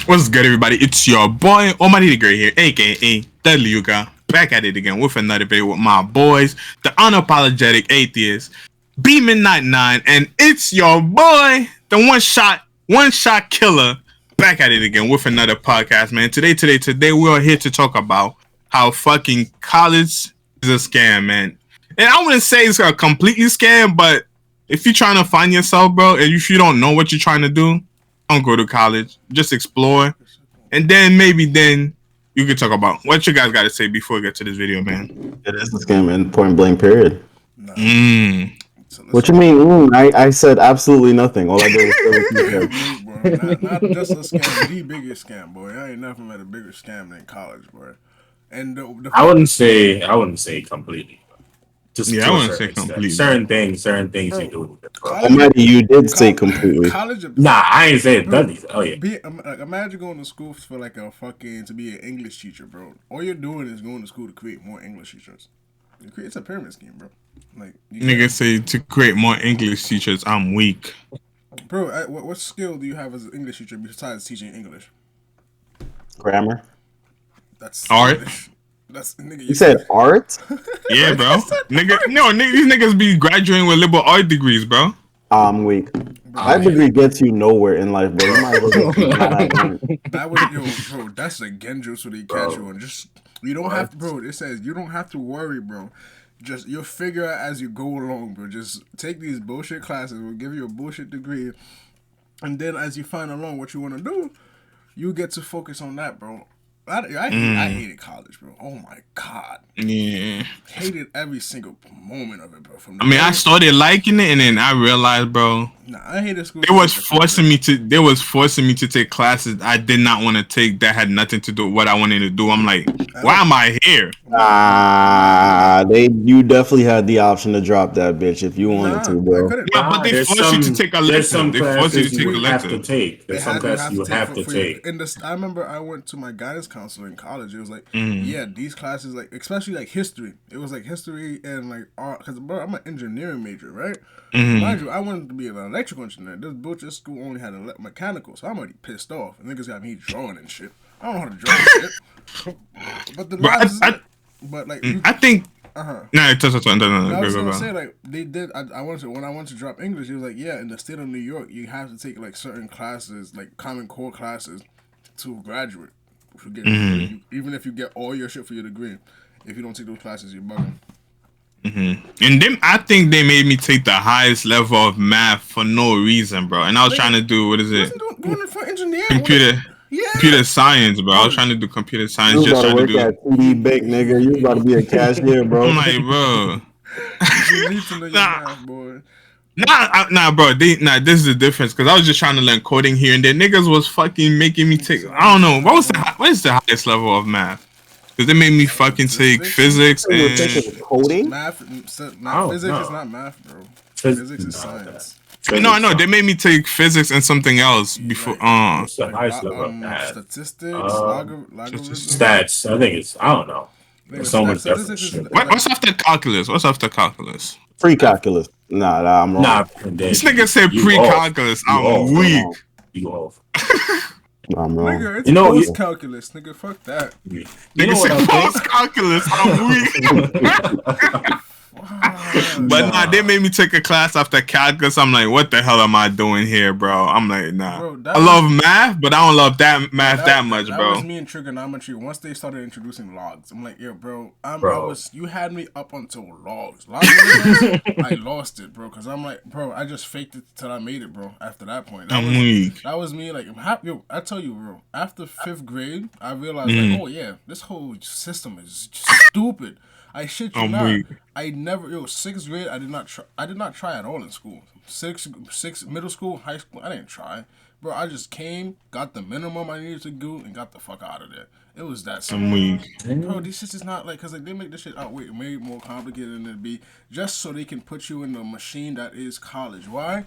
What's good, everybody? It's your boy Omari the Great here, aka Dudley Hyuga, back at it again with another video with my boys, the unapologetic atheist, B-Midnight9, and it's your boy, the one shot killer, back at it again with another podcast, man. Today, we are here to talk about how fucking college is a scam, man. And I wouldn't say it's a completely scam, but if you're trying to find yourself, bro, and if you don't know what you're trying to do, don't go to college. Just explore. And then maybe you can talk about what you guys got to say before we get to this video, man. It is a scam, man. Point blank, period. No. What you mean? I said absolutely nothing. All I did was not just a scam, the biggest scam, boy. I ain't never met a bigger scam than college, boy. And I wouldn't say completely. Just I wouldn't say completely. Certain things you do. Almighty, you did say completely. Nah, I ain't saying Dudley. Oh yeah. Imagine going to school for like to be an English teacher, bro. All you're doing is going to school to create more English teachers. It's a pyramid scheme, bro. Like niggas say to create more English teachers, I'm weak. Bro, what skill do you have as an English teacher besides teaching English? Grammar. That's art. English. That's nigga. You said art? Yeah, bro. These niggas be graduating with liberal art degrees, bro. I'm weak. That degree gets you nowhere in life, bro. You might as well bro, that's a genjutsu they catch you on. You don't have to, bro. It says you don't have to worry, bro. Just you'll figure out as you go along, bro. Just take these bullshit classes. We'll give you a bullshit degree, and then as you find along what you want to do, you get to focus on that, bro. I hated college, bro. Oh my god. Yeah. Hated every single moment of it, bro. I started liking it, and then I realized, bro. Nah, I hated school. They was forcing me to take classes I did not want to take that had nothing to do with what I wanted to do. I'm like, why am I here? You definitely had the option to drop that bitch if you wanted to, bro. Yeah, but they force you to take a lesson. They force you to take a lesson. There's some classes you have to take. I remember I went to my guidance counselor in college. It was like, yeah, these classes, like especially like history. It was like history and like art. Because bro, I'm an engineering major, right? Mind you, I wanted to be an electrical engineer. This bullshit school only had mechanical, so I'm already pissed off. And niggas got me drawing and shit. I don't know how to draw shit. But the I think. No, I was gonna say like they did. When I wanted to drop English, he was like, yeah, in the state of New York, you have to take like certain classes, like common core classes, to graduate. Even if you get all your shit for your degree, if you don't take those classes, you're bugging. And then I think they made me take the highest level of math for no reason, bro. And I was trying to do going for engineering, computer science, bro. I was trying to do computer science. You about to work at TD Bank, nigga. You about to be a cashier, bro. I'm like, bro. You need to know your math, boy. Nah, bro. This is the difference because I was just trying to learn coding here, and then niggas was fucking making me take. I don't know what is the highest level of math? Because they made me fucking take physics and coding. Physics is not math, bro. Physics is science. No, I know. They made me take physics and something else before. What's the highest level of math? Statistics, logarithms. Stats. I think it's. I don't know. There's so much different shit. What's after calculus? Pre-calculus. Nah, I'm wrong. Nah, this nigga said pre-calculus. I'm weak. You off. I'm wrong. Nigga, it's post-calculus. Nigga, fuck that. Nigga said post-calculus. I'm weak. But nah, they made me take a class after calculus. I'm like, what the hell am I doing here, bro? I'm like, nah. Bro, I love math, but I don't love that math that much, bro. That was me in trigonometry. Once they started introducing logs, I'm like, yo, bro, you had me up until logs. I lost it, bro, because I'm like, bro, I just faked it till I made it, bro. After that point, I'm weak. That was me. Like, I tell you, bro. After 5th grade, I realized, like, oh yeah, this whole system is just stupid. I shit you not. Weak. I never 6th grade. I did not try at all in school. 6 middle school, high school. I didn't try, bro. I just came, got the minimum I needed to do, and got the fuck out of there. It was that simple. I'm weak. Bro, this shit is not like because like they make this shit out way more complicated than it be, just so they can put you in the machine that is college. Why?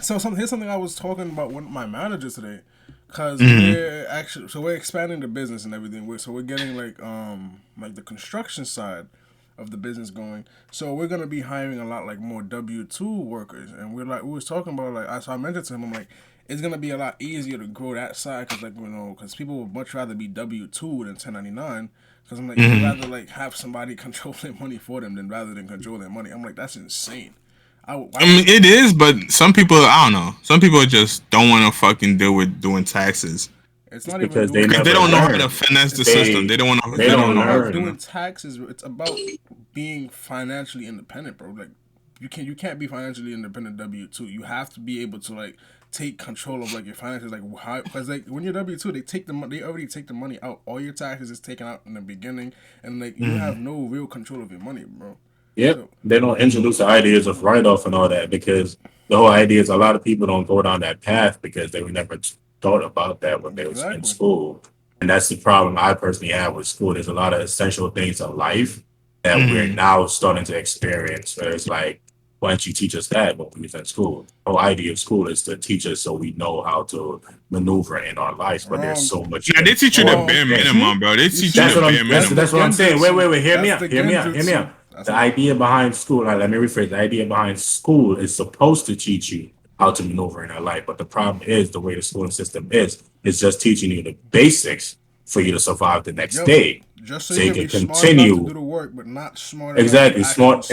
So here's something I was talking about with my manager today. Cause we're expanding the business and everything. So we're getting like the construction side of the business going. So we're gonna be hiring a lot like more W-2 workers. And we was talking about so I mentioned to him, I'm like, it's gonna be a lot easier to grow that side because, like, you know, because people would much rather be W-2 than 1099. Because I'm like, you'd rather like have somebody control their money for them than rather than control their money. I'm like, that's insane. I mean, it is, but some people, I don't know. Some people just don't want to fucking deal with doing taxes. It's not because even they don't know how to finesse the system. They don't want to. They don't know doing taxes. It's about being financially independent, bro. Like you can't be financially independent W-2. You have to be able to like take control of like your finances, like how, because like when you're W-2, they already take the money out. All your taxes is taken out in the beginning, and like you have no real control of your money, bro. Yep, so, they don't introduce the ideas of write-off and all that because the whole idea is a lot of people don't go down that path because they were never thought about that when they was in school, and that's the problem I personally have with school. There's a lot of essential things in life that we're now starting to experience. Where it's like, why don't you teach us that when we was in school? The whole idea of school is to teach us so we know how to maneuver in our life. But there's so much. Yeah, they teach you the bare minimum, bro. They teach you the bare minimum. That's what I'm saying. Wait. Hear me out. The idea behind school, let me rephrase. The idea behind school is supposed to teach you how to maneuver in our life. But the problem is the way the schooling system is just teaching you the basics for you to survive the next day. Just so you can continue smart enough to do the work, but not smart Exactly. Smart.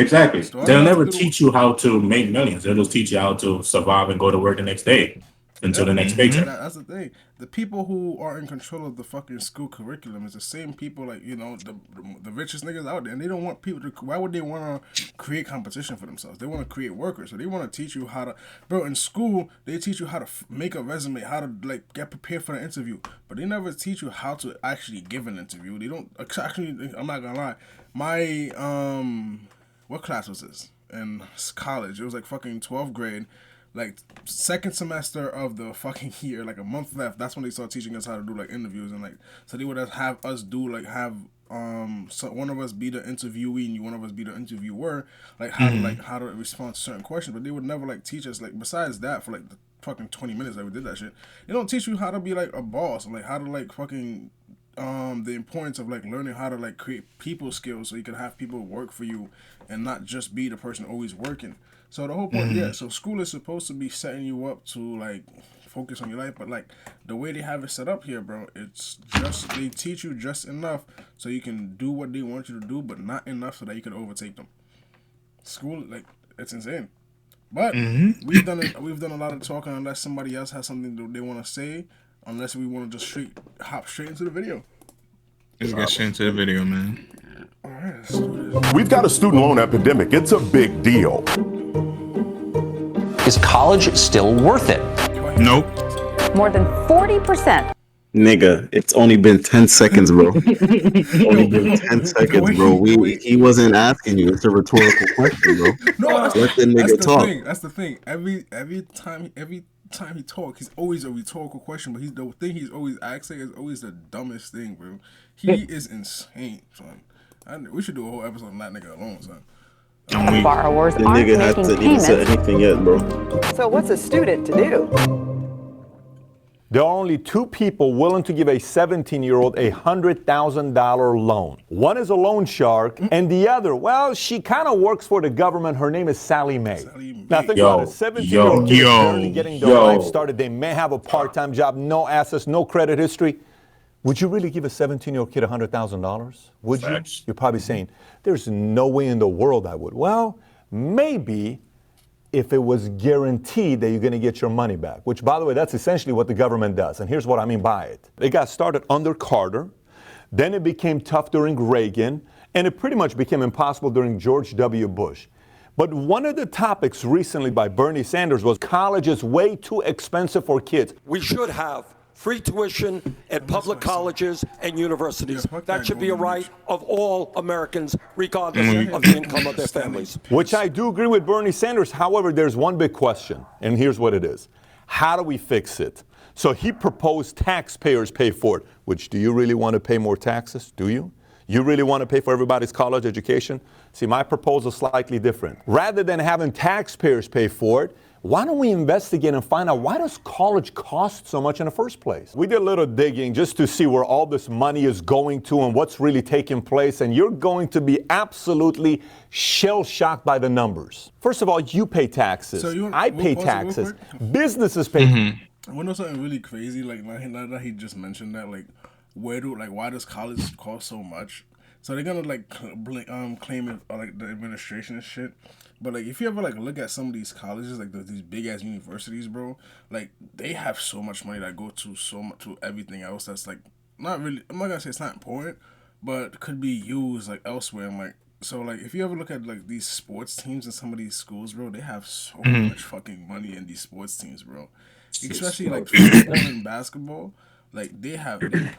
They'll never teach you how to make millions. They'll just teach you how to survive and go to work the next day until the next paycheck. That's the thing. The people who are in control of the fucking school curriculum is the same people, like, you know, the richest niggas out there, and they don't want people to. Why would they want to create competition for themselves? They want to create workers, so they want to teach you how to. Bro, in school they teach you how to make a resume, how to like get prepared for the interview, but they never teach you how to actually give an interview. They don't actually. I'm not gonna lie. My what class was this in college? It was like fucking 12th grade. Like second semester of the fucking year, like a month left. That's when they start teaching us how to do like interviews and like. So they would have us do like so one of us be the interviewee and one of us be the interviewer, like how to respond to certain questions. But they would never like teach us like besides that for like the fucking 20 minutes that we did that shit. They don't teach you how to be like a boss and like how to like fucking the importance of like learning how to like create people skills so you can have people work for you and not just be the person always working. So the whole point, so school is supposed to be setting you up to like focus on your life, but like the way they have it set up here, bro, it's just they teach you just enough so you can do what they want you to do, but not enough so that you can overtake them. School, like, it's insane. But we've done a lot of talking unless somebody else has something that they want to say, unless we want to just hop straight into the video. Let's get straight into the video, man. All right, let's do this. We've got a student loan epidemic. It's a big deal. Is college still worth it? Nope. More than 40%. Nigga, it's only been 10 seconds, bro. Only been 10 seconds, bro. He wasn't asking you. It's a rhetorical question, bro. No, let the nigga talk. That's the thing. Every time he talks, he's always a rhetorical question, but the thing he's always asking is always the dumbest thing, bro. He is insane, son. We should do a whole episode on that nigga alone, son. Borrowers the aren't nigga making hasn't even payments. said anything yet, bro. So what's a student to do? There are only two people willing to give a 17-year-old a $100,000 loan. One is a loan shark, and the other, well, she kind of works for the government. Her name is Sally Mae. Now think about it. 17-year-old kid is barely getting their life started. They may have a part-time job, no assets, no credit history. Would you really give a 17-year-old kid $100,000? Would you? You're probably saying, there's no way in the world I would. Well, maybe if it was guaranteed that you're going to get your money back, which, by the way, that's essentially what the government does. And here's what I mean by it. It got started under Carter. Then it became tough during Reagan. And it pretty much became impossible during George W. Bush. But one of the topics recently by Bernie Sanders was college is way too expensive for kids. We should have free tuition at public colleges and universities. That should be a right of all Americans, regardless of the income of their families. Which I do agree with Bernie Sanders. However, there's one big question, and here's what it is. How do we fix it? So he proposed taxpayers pay for it, which do you really want to pay more taxes? Do you? You really want to pay for everybody's college education? See, my proposal is slightly different. Rather than having taxpayers pay for it, why don't we investigate and find out why does college cost so much in the first place? We did a little digging just to see where all this money is going to and what's really taking place, and you're going to be absolutely shell-shocked by the numbers. First of all, you pay taxes. I pay taxes. Businesses pay. I want to know something really crazy. Like now that he just mentioned that, like, why does college cost so much? So they're gonna like claim it or like the administration and shit. But like if you ever like look at some of these colleges, like these big ass universities, bro, like they have so much money that go to to everything else that's like not really. I'm not gonna say it's not important, but could be used like elsewhere. And like so like if you ever look at like these sports teams in some of these schools, bro, they have so much fucking money in these sports teams, bro. Especially like football and basketball. Like they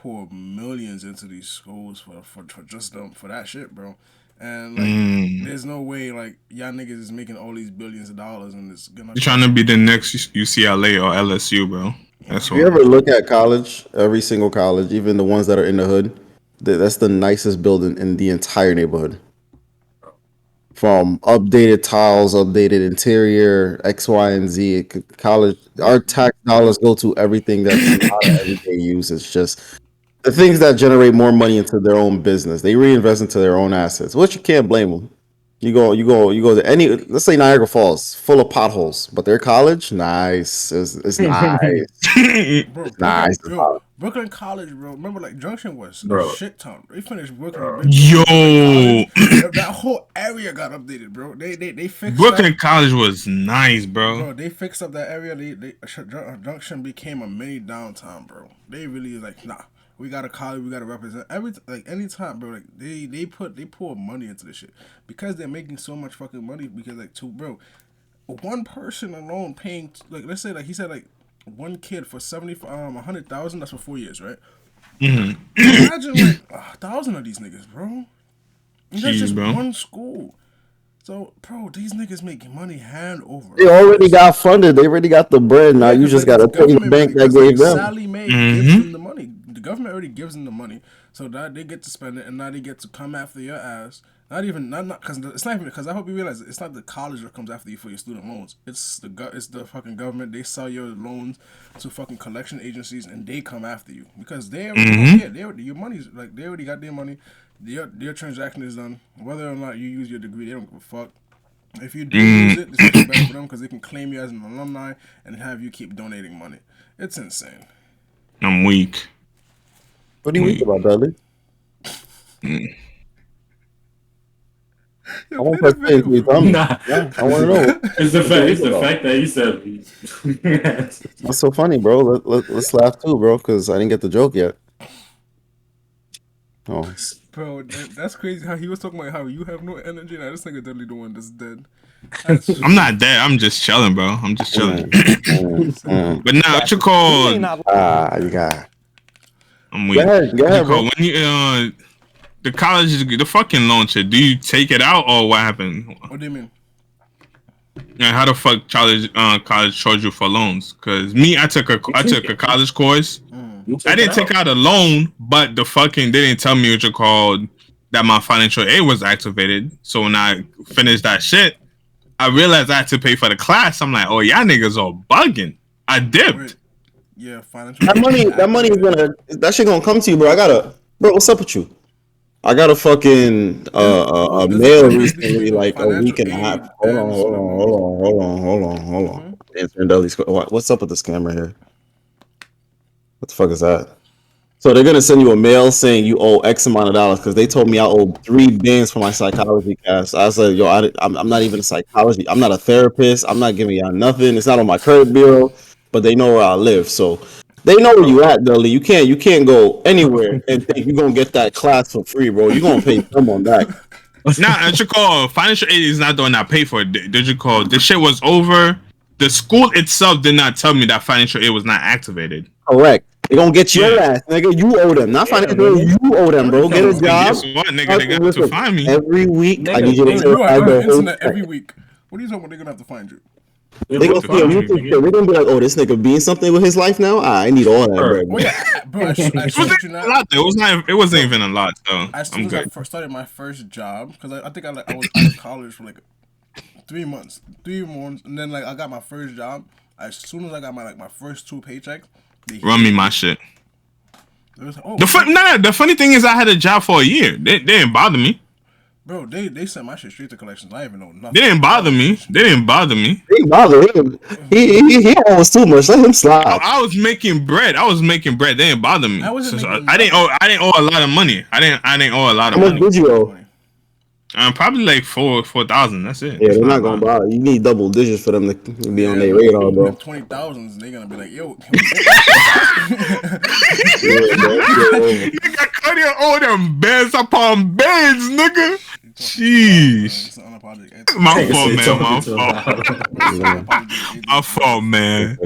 pour millions into these schools for just them for that shit, bro. And like there's no way like y'all niggas is making all these billions of dollars and it's gonna. You're trying to be the next UCLA or LSU, bro. That's what. You ever look at college? Every single college, even the ones that are in the hood, that's the nicest building in the entire neighborhood. From updated tiles, updated interior, X, Y, and Z. College, our tax dollars go to everything that's not everyday use. It's just the things that generate more money into their own business. They reinvest into their own assets, which you can't blame them. You go to any, let's say Niagara Falls, full of potholes, but their college, nice. It's nice. Bro, It's nice. Brooklyn College, bro. Remember, like Junction was Bro. a shit town. They finished Brooklyn. That whole area got updated, bro. They fixed Brooklyn College was nice, bro. Bro, they fixed up that area. Junction became a mini downtown, bro. They really like, nah. We got a college. We got to represent anytime, bro. Like they pour money into this shit because they're making so much fucking money. Because like one person alone paying like let's say like he said like one kid for 100,000. That's for 4 years, right? Mm-hmm. Imagine like 1,000 of these niggas, bro. And that's just bro. one school. So, bro, these niggas making money hand over. They already got funded. They already got the bread. Now you just got to pay the bank that gave them. Sally Mae gives them the money. The government already gives them the money, so that they get to spend it, and now they get to come after your ass. Not because it's not even because I hope you realize it's not the college that comes after you for your student loans. It's the fucking government. They sell your loans to fucking collection agencies, and they come after you because they already your money's like they already got their money. Their transaction is done. Whether or not you use your degree, they don't give a fuck. If you do use it, it's much better for them because they can claim you as an alumni and have you keep donating money. It's insane. I'm weak. What do you think about Dudley? I want to say I want to know. It's the fact that he said. That's so funny, bro. Let's laugh too, bro, because I didn't get the joke yet. Oh. Bro, that's crazy how he was talking about how you have no energy. Now this nigga Dudley the one that's dead. I'm not dead. I'm just chilling, bro. I'm just chilling. But now, what you call? You got. I'm weak. Go ahead, bro. When you the college, the fucking launcher, do you take it out or what happened? What do you mean? And how the fuck college charge you for loans? Cause me, I took a college course. I didn't take out a loan, but the fucking they didn't tell me what you called that my financial aid was activated. So when I finished that shit, I realized I had to pay for the class. I'm like, oh, y'all niggas are bugging. I dipped. Wait. Yeah, financial. That money is that shit gonna come to you, bro. Bro, what's up with you? I got a fucking mail recently, like a week and a half. Hold on. Answering Dudley's. What's up with this camera here? What the fuck is that? So they're gonna send you a mail saying you owe X amount of dollars because they told me I owe 3 bands for my psychology class. I said, yo, I'm not even a psychology. I'm not a therapist. I'm not giving y'all nothing. It's not on my credit bureau, but they know where I live, so they know where you at, Dudley. You can't go anywhere and think you're gonna get that class for free, bro. You're gonna pay some on that. Nah, what you call financial aid is not the one I pay for it. Did you call this shit was over? The school itself did not tell me that financial aid was not activated. Correct. They gonna get your ass, nigga. You owe them, not financial aid. You owe them, bro. Get a job. Guess what, nigga? They got to find me every week. Nigga, I need you to the internet every week. What are you talking about? They're gonna have to find you. They gonna see a YouTube video. They're gonna be like, "Oh, this nigga being something with his life now. I need all that, bro." Well, yeah, bro. It wasn't even a lot, so as soon as I first started my first job, because I think I was out of college for like 3 months, and then like I got my first job. As soon as I got my first 2 paychecks, they run me my shit. Was, oh, the funny thing is, I had a job for a year. They didn't bother me. Bro, they sent my shit straight to collections. I didn't even know nothing. They didn't bother me. They didn't bother me. They didn't bother him. He owes too much. Let him slide. I was making bread. They didn't bother me. I didn't owe a lot of money. I didn't owe a lot of money. How much did you owe? Probably like 4,000. That's it. Yeah, they're not gonna bother. You need double digits for them to be on their radar, bro. 20,000s, they're gonna be like, yo. Nigga, Cuddy owe them beds upon beds, nigga. Jeez. My fault, man.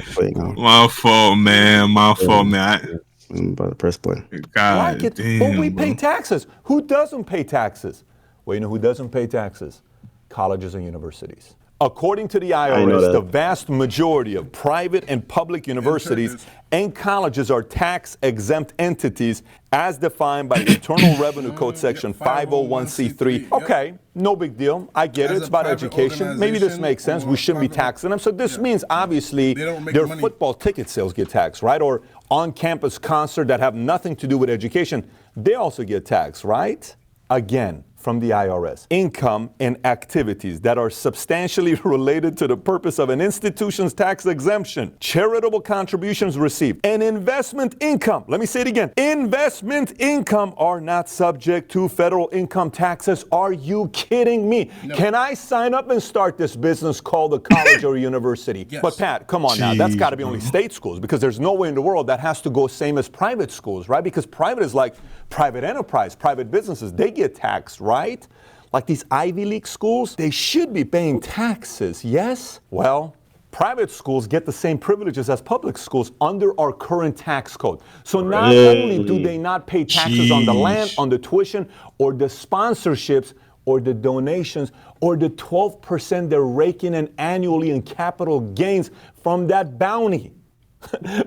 I'm about to press play. God damn, but we pay taxes. Who doesn't pay taxes? Well, you know who doesn't pay taxes? Colleges and universities. According to the IRS, the vast majority of private and public universities and colleges are tax-exempt entities as defined by the Internal Revenue Code Section 501c3. Okay, no big deal. I get it. It's about education. Maybe this makes sense. We shouldn't be taxing them. So this means, obviously, their football ticket sales get taxed, right? Or on-campus concerts that have nothing to do with education, they also get taxed, right? Again, from the IRS. Income and activities that are substantially related to the purpose of an institution's tax exemption, charitable contributions received, and investment income. Let me say it again. Investment income are not subject to federal income taxes. Are you kidding me? No. Can I sign up and start this business called a college or a university? Yes. But Pat, come on now. That's got to be only state schools, because there's no way in the world that has to go same as private schools, right? Because private is like private enterprise, private businesses. They get taxed, right? Like these Ivy League schools, they should be paying taxes, yes? Well, private schools get the same privileges as public schools under our current tax code. So not only do they not pay taxes on the land, on the tuition, or the sponsorships, or the donations, or the 12% they're raking in annually in capital gains from that bounty.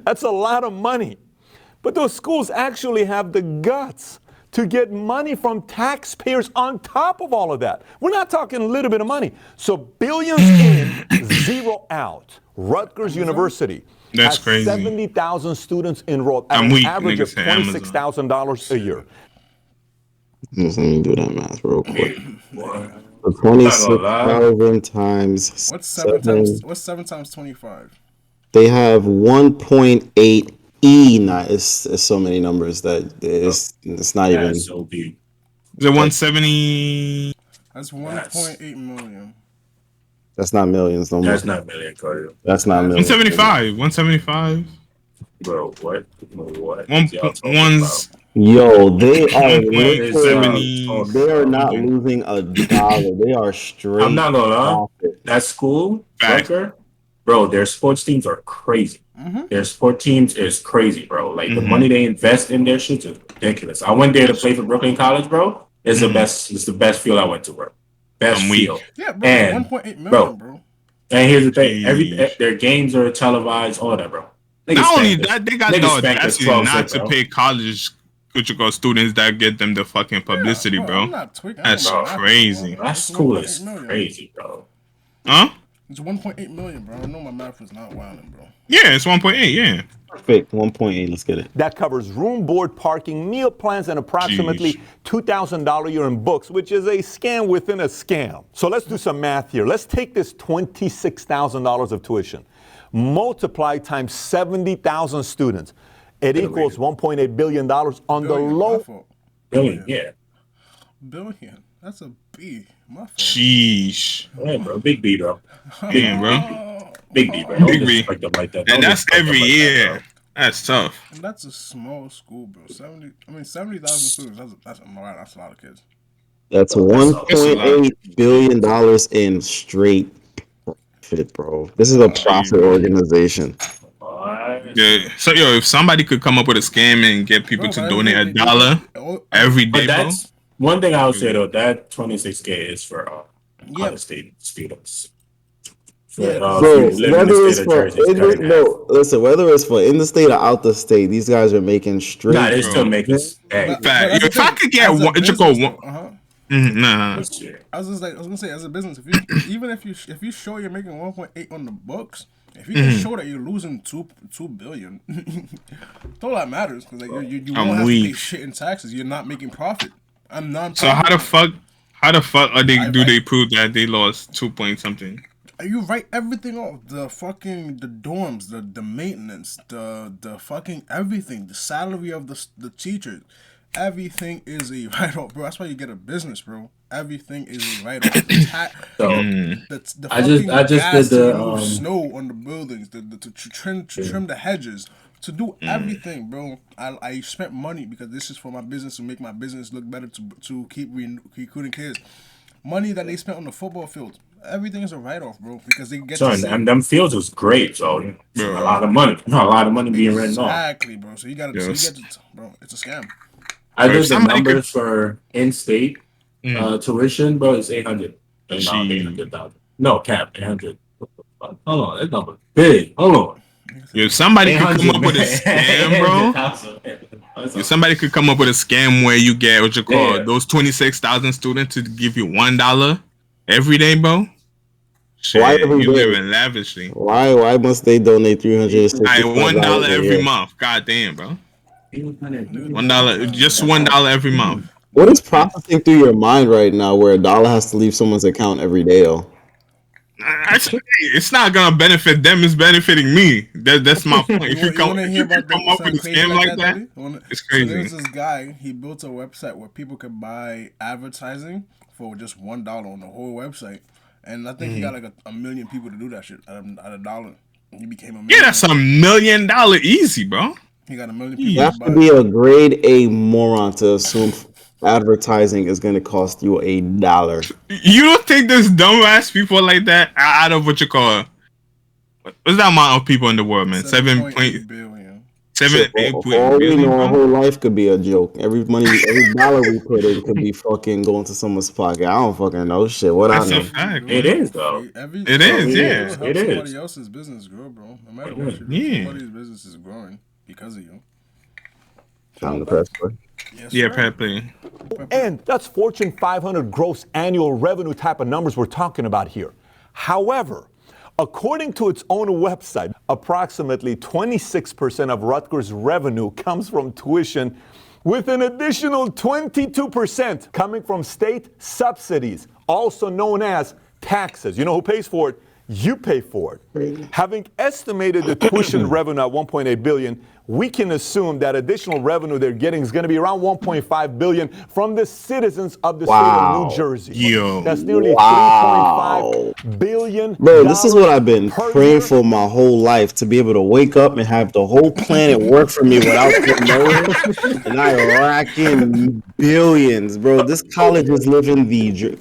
That's a lot of money. But those schools actually have the guts to get money from taxpayers on top of all of that. We're not talking a little bit of money. So billions in, zero out. Rutgers University has 70,000 students enrolled at an average of $26,000 a year. Let me do that math real quick. 26,000 times. What's 7 times 25? They have 1.8 not it's so many numbers that it's not even. So big. Is it 170? That's 1.8 million. That's not millions, no more. That's not million, Cardio. That's not million. 175. 175. Bro, what? One's. Yo, they are they are not losing a dollar. They are straight. I'm not gonna lie. That school, Becker, bro, their sports teams are crazy. Their sport teams is crazy, bro. Like the money they invest in their shit is ridiculous. I went there to play for Brooklyn College, bro. It's the best. It's the best field I went to, bro. Best field. Yeah, bro. And 1.8 million, bro. And here's the thing: their games are televised, all that, bro. Not only that, they got the audacity not to pay college students that get them the fucking publicity, bro. That's crazy. That school is crazy, bro. Huh? It's 1.8 million, bro. I know my math was not wilding, bro. Yeah, it's 1.8, yeah. Perfect, 1.8, let's get it. That covers room, board, parking, meal plans, and approximately $2,000 a year in books, which is a scam within a scam. So let's do some math here. Let's take this $26,000 of tuition, multiply times 70,000 students. It equals $1.8 billion on the low. Billion, yeah. Billion. That's a B. My fault. Sheesh. Yeah, bro. Big B, bro. Damn, bro. Big B, bro. Big B. Like that. And that's every year. That, that's tough. And that's a small school, bro. 70,000 students. That's a lot of kids. That's $1.8 billion in straight profit, bro. This is a profit organization. Yeah. So if somebody could come up with a scam and get people to donate $1 every day, bro. One thing I would say though, that 26K is for out-of-state students. Whether it's for in the state or out the state, these guys are making straight. Nah, they still making. If I could get one, it should go one. Nah. I was gonna say, as a business, if you show you're making 1.8 on the books, if you can show that you're losing $2 billion, that's all that matters. Because like you won't have to pay shit in taxes. You're not making profit. So how How the fuck do they prove that they lost 2 point something? You write everything off. The dorms, the maintenance, the fucking everything, the salary of the teachers. Everything is a write-off, bro. That's why you get a business, bro. Everything is a write-off. I just did the snow on the buildings, to trim the hedges, to do everything, bro. I spent money because this is for my business, to make my business look better, to keep recruiting kids. Money that they spent on the football field. Everything is a write-off, bro, because they get and them fields was great, so a lot of money. A lot of money being written off. Exactly, bro. So you got to, bro. It's a scam. I did the numbers for in-state tuition, bro. It's 800. 800,000. No, cap 800. Hold on, that number big. Hold on. If somebody could come up with a scam, bro. If somebody could come up with a scam where you get what you call those 26,000 students to give you $1 every day, bro. Shit, why every you day? living lavishly. Why must they donate $360? $1 every month. God damn, bro. $1, just $1 every month. What is processing through your mind right now where $1 has to leave someone's account every day, though? It's not gonna benefit them. It's benefiting me. That's my point. If you come up with a scam like that, it's crazy. So there's this guy. He built a website where people could buy advertising for just $1 on the whole website, and I think he got like a million people to do that shit at $1. He became a million. Yeah, that's $1 million easy, bro. He got 1 million people. You have to be a grade A moron to assume advertising is going to cost you $1. You don't think there's dumbass people like that out of what you call? What's that amount of people in the world, man? 7.8 billion. 7.8 billion. Our whole life could be a joke. Every dollar we put in could be fucking going to someone's pocket. I don't fucking know shit. What That's I know. a fact. It is though. It is. Yeah. It is. Somebody else's business grow, bro. No matter what you do, somebody's business is growing because of you. Time to press play. Yes, press play. And that's Fortune 500 gross annual revenue type of numbers we're talking about here. However, according to its own website, approximately 26% of Rutgers' revenue comes from tuition, with an additional 22% coming from state subsidies, also known as taxes. You know who pays for it? You pay for it. Having estimated the tuition revenue at $1.8 billion, we can assume that additional revenue they're getting is going to be around $1.5 billion from the citizens of the state of New Jersey. That's nearly $3.5 billion. Bro, this is what I've been praying for my whole life, to be able to wake up and have the whole planet work for me without knowing. And I racking billions, bro. This college is living the dream.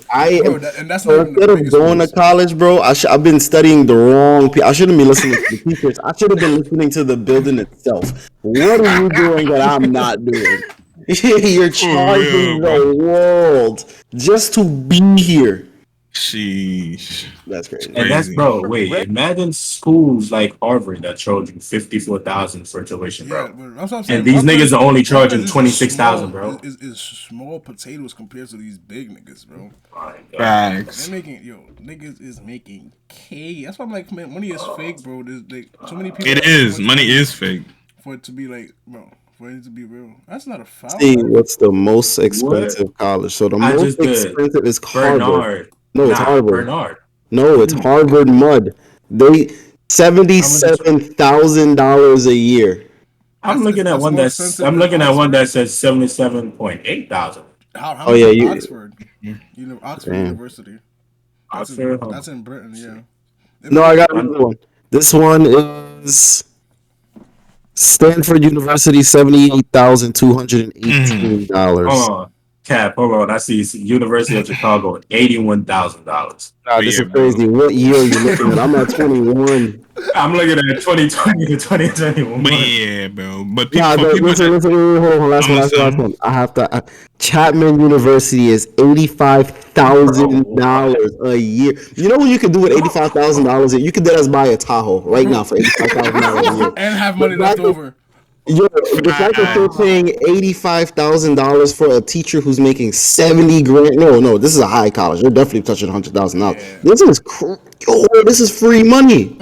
Instead of going to college, bro, I've been studying the wrong people. I shouldn't be listening to the teachers. I should have been listening to the building itself. What are you doing that I'm not doing? You're charging the world just to be here. Sheesh. That's crazy. And that's, bro, wait, imagine schools like Harvard that charge you $54,000 for tuition, bro. And these niggas are only charging $26,000, bro. Is small potatoes compared to these big niggas, bro. Facts. They're making, niggas is making K. That's why I'm like, man, money is fake, bro. There's like so many people. It is. Money is fake. For it to be like, bro, for it to be real. That's not a foul. See, what's the most expensive college? So the most expensive is Harvard. No, it's Harvard. No, it's Harvard Mud. They $77,000 a year. I'm looking at one that says 77.8 thousand. Oh yeah, Oxford. Oxford University. That's in Britain, yeah. No, I got another one. This one is Stanford University, $78,218. Cap, hold on. I see University of Chicago, $81,000. Nah, this is crazy. What year are you looking at? I'm at 21. I'm looking at 2020 to 2021. But yeah, bro. But listen, hold on. Last one. I have to. Chapman University is $85,000 a year. You know what you could do with $85,000 a year? You could buy a Tahoe right now for $85,000 a year. And have money left over. Yo, the fact that they're paying $85,000 for a teacher who's making $70 grand. No, this is a high college. They're definitely touching $100,000. Yeah. This is free money,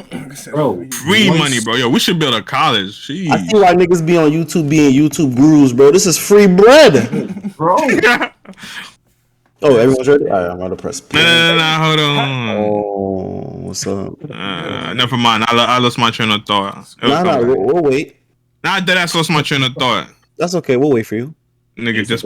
bro. Free money, bro. Yo, we should build a college. Jeez. I see why niggas be on YouTube being YouTube gurus, bro. This is free bread, bro. Oh, everyone's ready? All right, I'm going to press play. No, hold on. Oh, what's up? Never mind. I lost my train of thought. Nah, we'll wait. Nah, I lost my train of thought. That's okay. We'll wait for you. Nigga, just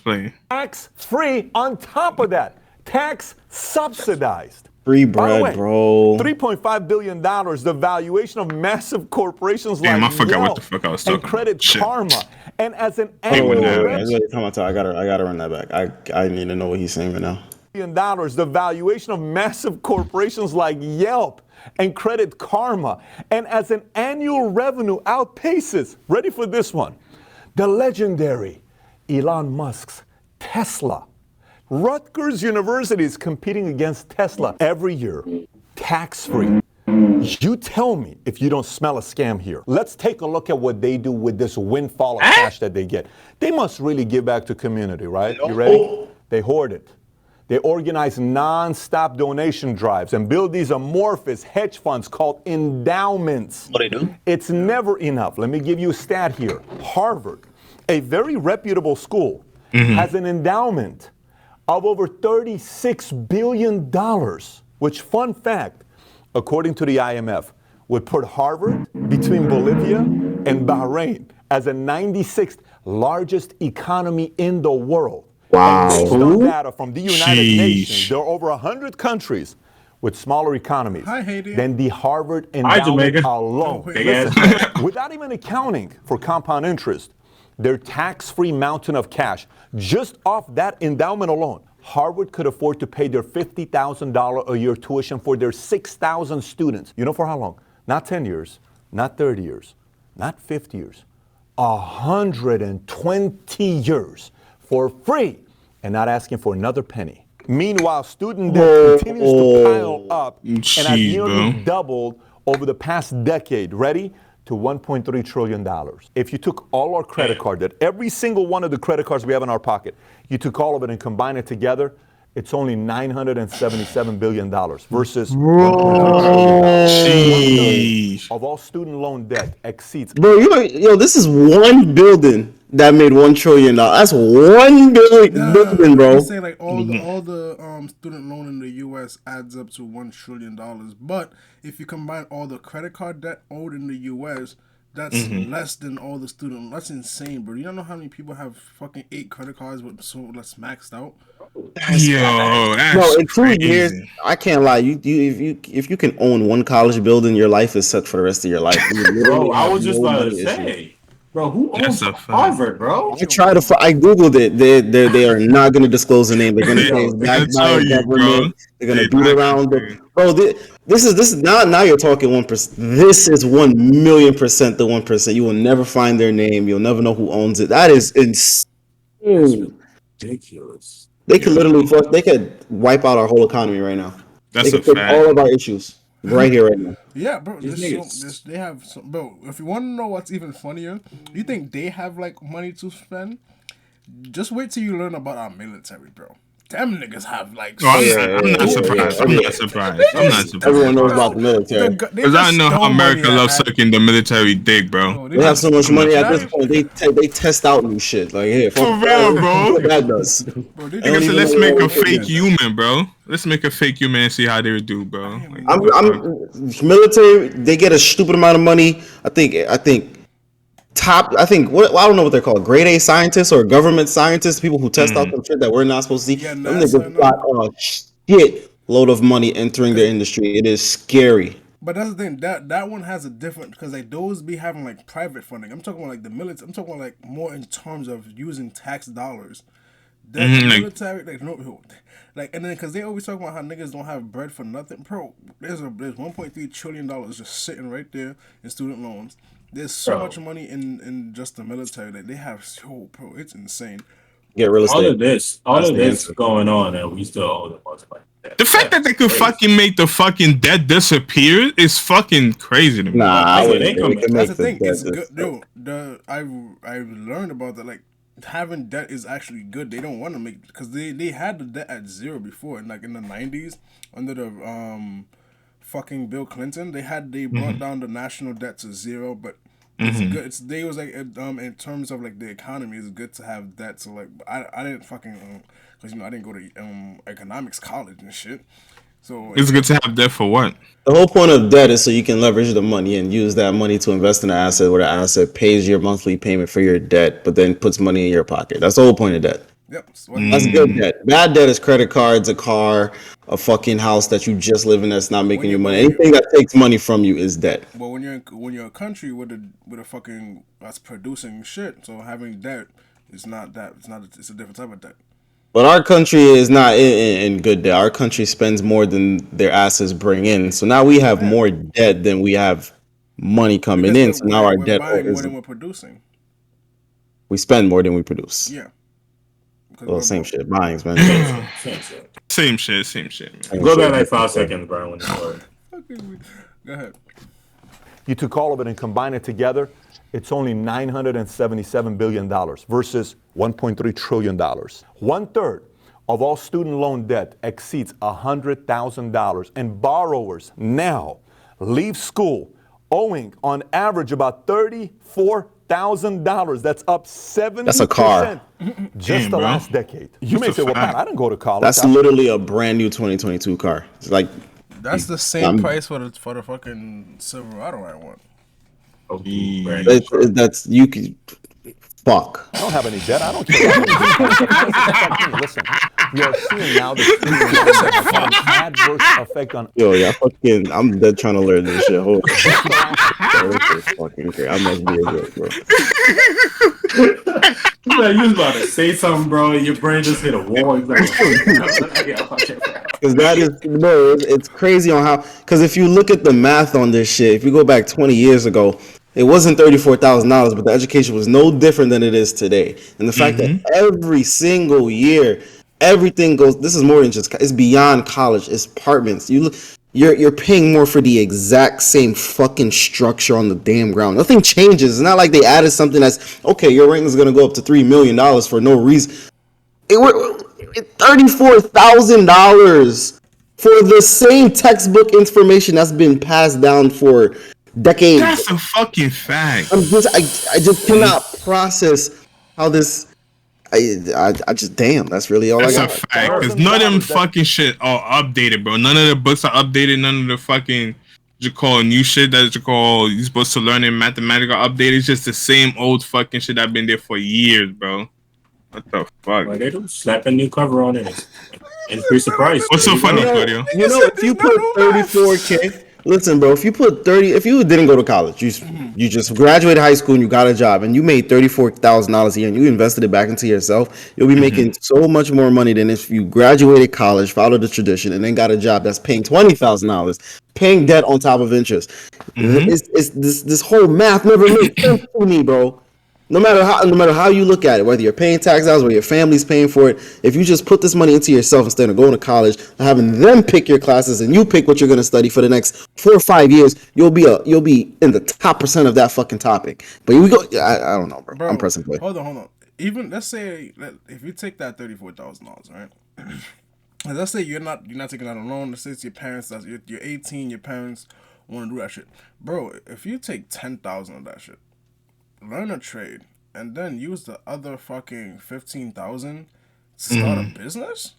play. Tax free on top of that. Tax subsidized. Free bread, bro. $3.5 billion, the valuation of massive corporations like I forgot Yelp what the fuck I was talking and Credit about. Karma. And as an Wait, annual come on, I gotta run that back. I need to know what he's saying right now. $1 billion, the valuation of massive corporations like Yelp and Credit Karma. And as an annual revenue outpaces, ready for this one, the legendary Elon Musk's Tesla. Rutgers University is competing against Tesla every year, tax-free. You tell me if you don't smell a scam here. Let's take a look at what they do with this windfall of cash that they get. They must really give back to community, right? You ready? They hoard it. They organize non-stop donation drives and build these amorphous hedge funds called endowments. What they do? It's never enough. Let me give you a stat here. Harvard, a very reputable school, has an endowment of over $36 billion, which, fun fact, according to the IMF, would put Harvard between Bolivia and Bahrain as the 96th largest economy in the world. Wow. And based on data from the United Nations, there are over 100 countries with smaller economies than the Harvard endowment alone. Listen, without even accounting for compound interest, their tax-free mountain of cash, just off that endowment alone, Harvard could afford to pay their $50,000 a year tuition for their 6,000 students. You know for how long? Not 10 years, not 30 years, not 50 years, 120 years for free and not asking for another penny. Meanwhile, student debt continues to pile up and has nearly doubled over the past decade. Ready? To $1.3 trillion. If you took all our credit card debt, every single one of the credit cards we have in our pocket, you took all of it and combined it together, it's only $977 billion versus $1 of all student loan debt exceeds. Bro, this is one building that made $1 trillion. That's $1 billion, bro. You say like all the student loan in the U.S. adds up to $1 trillion, but if you combine all the credit card debt owed in the U.S., that's less than all the student. That's insane, bro. You don't know how many people have fucking 8 credit cards but so that's maxed out. That's in 2 years, I can't lie. If you can own one college building, your life is set for the rest of your life. Bro, I was just about to say. Bro, who owns Harvard, bro? I googled it. They are not going to disclose the name. They're going to say it's backed by the government. They're going to beat around it. Bro, this is now you're talking 1%. This is 1,000,000% the 1%. You will never find their name. You'll never know who owns it. That is insane. Ridiculous. They could they could wipe out our whole economy right now. That's they could fix all of our issues right here, right now. Yeah, bro. They have some, bro. If you want to know what's even funnier, you think they have like money to spend? Just wait till you learn about our military, bro. Them niggas have like. I'm not surprised. Everyone knows about the military because I know how America loves sucking the military dick, bro. They have so much money at this point. They test out new shit. Like, hey, for real, bro. What that does. Let's make a fake human, bro. Let's make a fake human and see how they would do, bro. Like, I'm military. They get a stupid amount of money. I think. I don't know what they're called, grade A scientists or government scientists, people who test out some shit that we're not supposed to see. Them niggas got a shit load of money entering their industry. It is scary. But that's the thing, that one has a different, because like those be having like private funding. I'm talking about like the military. I'm talking about like more in terms of using tax dollars. The military, and then because they always talk about how niggas don't have bread for nothing, bro. There's $1.3 trillion just sitting right there in student loans. There's so much money in just the military that they have. Bro, it's insane. Get real estate. All of this going on, and we still owe the most money. The fact that they could fucking make the fucking debt disappear is fucking crazy to me. Nah, that's the thing. It's good, dude. I've learned about that. Like, having debt is actually good. They don't want to make, because they had the debt at zero before, and like in the 90s under the fucking Bill Clinton, they brought down the national debt to zero, but It's good. It's they was like in terms of like the economy, it's good to have debt. So like, I didn't fucking because I didn't go to economics college and shit. So it's good to have debt for what? The whole point of debt is so you can leverage the money and use that money to invest in an asset where the asset pays your monthly payment for your debt, but then puts money in your pocket. That's the whole point of debt. Yep. That's good debt. Bad debt is credit cards, a car, a fucking house that you just live in that's not making you money. Anything that takes money from you is debt. But when you're a country with a fucking that's producing shit, so having debt is not that. It's a different type of debt. But our country is not in good debt. Our country spends more than their asses bring in. So now we have more debt than we have money coming in. So now our debt buying more than we're producing. We spend more than we produce. Yeah. Well, same shit. Buying, man. Same shit. Man. Go back like 5 seconds, bro. When Go ahead. You took all of it and combine it together, it's only $977 billion versus $1.3 trillion. 1/3 of all student loan debt exceeds $100,000, and borrowers now leave school owing on average about $34,000. That's up 70%. That's a car. Just the last decade. You may say, well, man, I didn't go to college. That's literally a brand new 2022 car. It's like that's the same price for the fucking Silverado I want. That's you can fuck. I don't have any debt. I don't care. Listen, you're seeing now the adverse effect on. Yo, yeah, fucking. I'm dead trying to learn this shit. Hold on. Fucking okay. I must be a joke, bro. You was about to say something, bro. Your brain just hit a wall. Because that is, bro, it's crazy on how. Because if you look at the math on this shit, if you go back 20 years ago, it wasn't $34,000, but the education was no different than it is today. And the fact that every single year, everything goes. This is more than just. It's beyond college. It's apartments. You're paying more for the exact same fucking structure on the damn ground. Nothing changes. It's not like they added something that's okay. Your rent is gonna go up to $3 million for no reason. $34,000 for the same textbook information that's been passed down for decades. That's a fucking fact. I just cannot process how this. I just damn. That's really all I got. That's a fact. Because none of them fucking shit are updated, bro. None of the books are updated. None of the fucking you call new shit that you're supposed to learn in mathematics are updated. It's just the same old fucking shit that been there for years, bro. What the fuck? Like they don't slap a new cover on it. Increase the price. What's so funny, Claudio? You know, if you put $34K. Listen, bro, if you didn't go to college, you just graduated high school and you got a job and you made $34,000 a year and you invested it back into yourself, you'll be making so much more money than if you graduated college, followed the tradition, and then got a job that's paying $20,000, paying debt on top of interest. It's this whole math never made sense to me, bro. No matter how you look at it, whether you're paying tax dollars, whether your family's paying for it, if you just put this money into yourself instead of going to college and having them pick your classes and you pick what you're going to study for the next 4 or 5 years, you'll be in the top percent of that fucking topic. But we go, I don't know, bro. I'm pressing play. Hold on. Even let's say if you take that $34,000, right? Let's say you're not taking out a loan. Let's say it's your parents. You're 18. Your parents want to do that shit, bro. If you take 10,000 of that shit. Learn a trade and then use the other fucking 15,000 to start a business,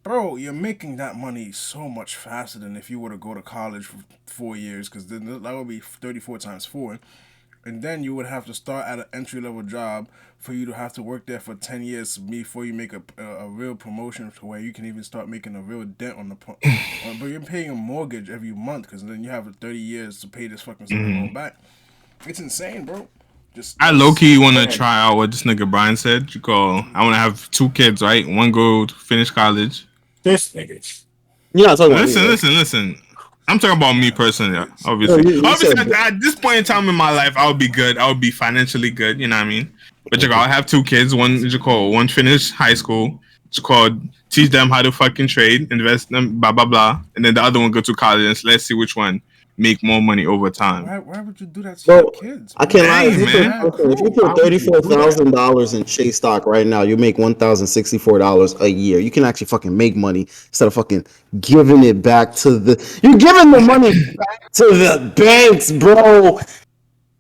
bro. You're making that money so much faster than if you were to go to college for 4 years, because then that would be 34 times 4, and then you would have to start at an entry-level job for you to have to work there for 10 years before you make a real promotion to where you can even start making a real dent on the but you're paying a mortgage every month because then you have 30 years to pay this fucking loan back. It's insane, bro. I low-key want to try out what this nigga Brian said. I want to have 2 kids, right? One go to finish college. This nigga. You're not talking about Listen. I'm talking about me personally, obviously. Obviously, at this point in time in my life, I would be good. I would be financially good, you know what I mean? But I'll have 2 kids. One finish high school. Teach them how to fucking trade, invest them, blah, blah, blah. And then the other one go to college and let's see which one make more money over time. Why would you do that to your kids? I can't lie. If you put $34,000 in Chase stock right now, you make $1,064 a year. You can actually fucking make money instead of fucking giving it back to you're giving the money back to the banks, bro.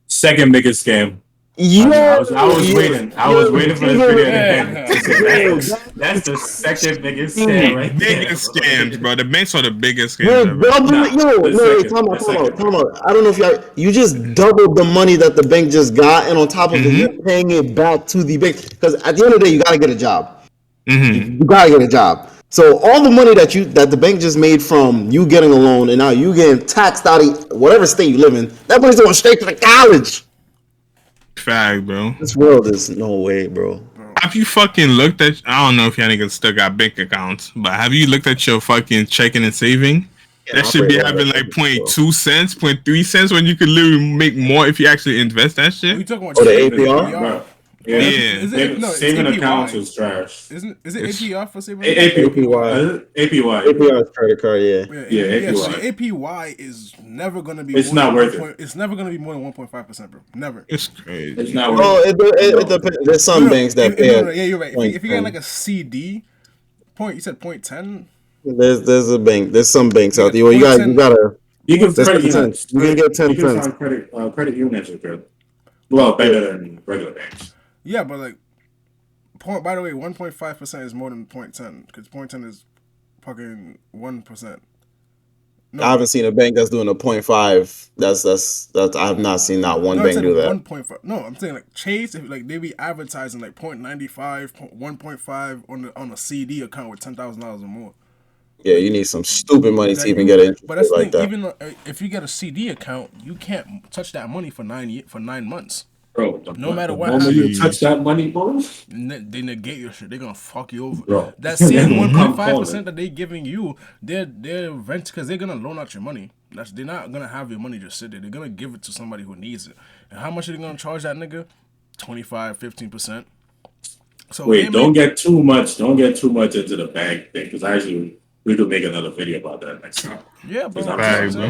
Second biggest scam. I was waiting for this video to end. That's the second biggest scam right there. Biggest scams, bro. The banks are the biggest scams Yo, time out. I don't know if you just doubled the money that the bank just got, and on top of it, you're paying it back to the bank. Because at the end of the day, you gotta get a job. You gotta get a job. So all the money that the bank just made from you getting a loan, and now you getting taxed out of whatever state you live in, that money's going straight to the college. Fact, bro. This world is no way, bro. Have you fucking looked at? I don't know if y'all niggas still got bank accounts, but have you looked at your fucking checking and saving? That should be having like 0.2 cents, 0.3 cents when you could literally make more if you actually invest that shit. Are you talking about the APR? Yeah. Saving accounts is trash. Is it APR for saving? APY. APR is credit card, APY. So APY is never gonna be. It's not worth it. It's never gonna be more than 1.5%, bro. Never. It's crazy. It's not worth it. It depends. There's some banks that pay. Yeah, you're right. If you get like a CD, you said 0.10. There's a bank. There's some banks out there. Well, you gotta. You can credit units. You can get 10 cents. You can find credit units are good. Well, better than regular banks. Yeah, but like, by the way, 1.5% is more than 0.10 because 0.10 is fucking 1%. No, I haven't seen a bank that's doing a 0.5. That's I have not seen not one bank do that. 1.5. No, I'm saying like Chase, if like they be advertising like 0.95, 1.5 on a CD account with $10,000 or more. Yeah, you need some stupid money to even get it. But that's like the that. thing. Even if you get a CD account, you can't touch that money for 9 months. Bro, no matter what happens, you touch that money, bro. They negate your shit. They're gonna fuck you over. Bro. That same 1.5% that they giving you, they're rent because they're gonna loan out your money. They're not gonna have your money just sit there. They're gonna give it to somebody who needs it. And how much are they gonna charge that nigga? 25, 15%. So wait, don't get too much into the bank thing because we could make another video about that next time. Yeah, bro.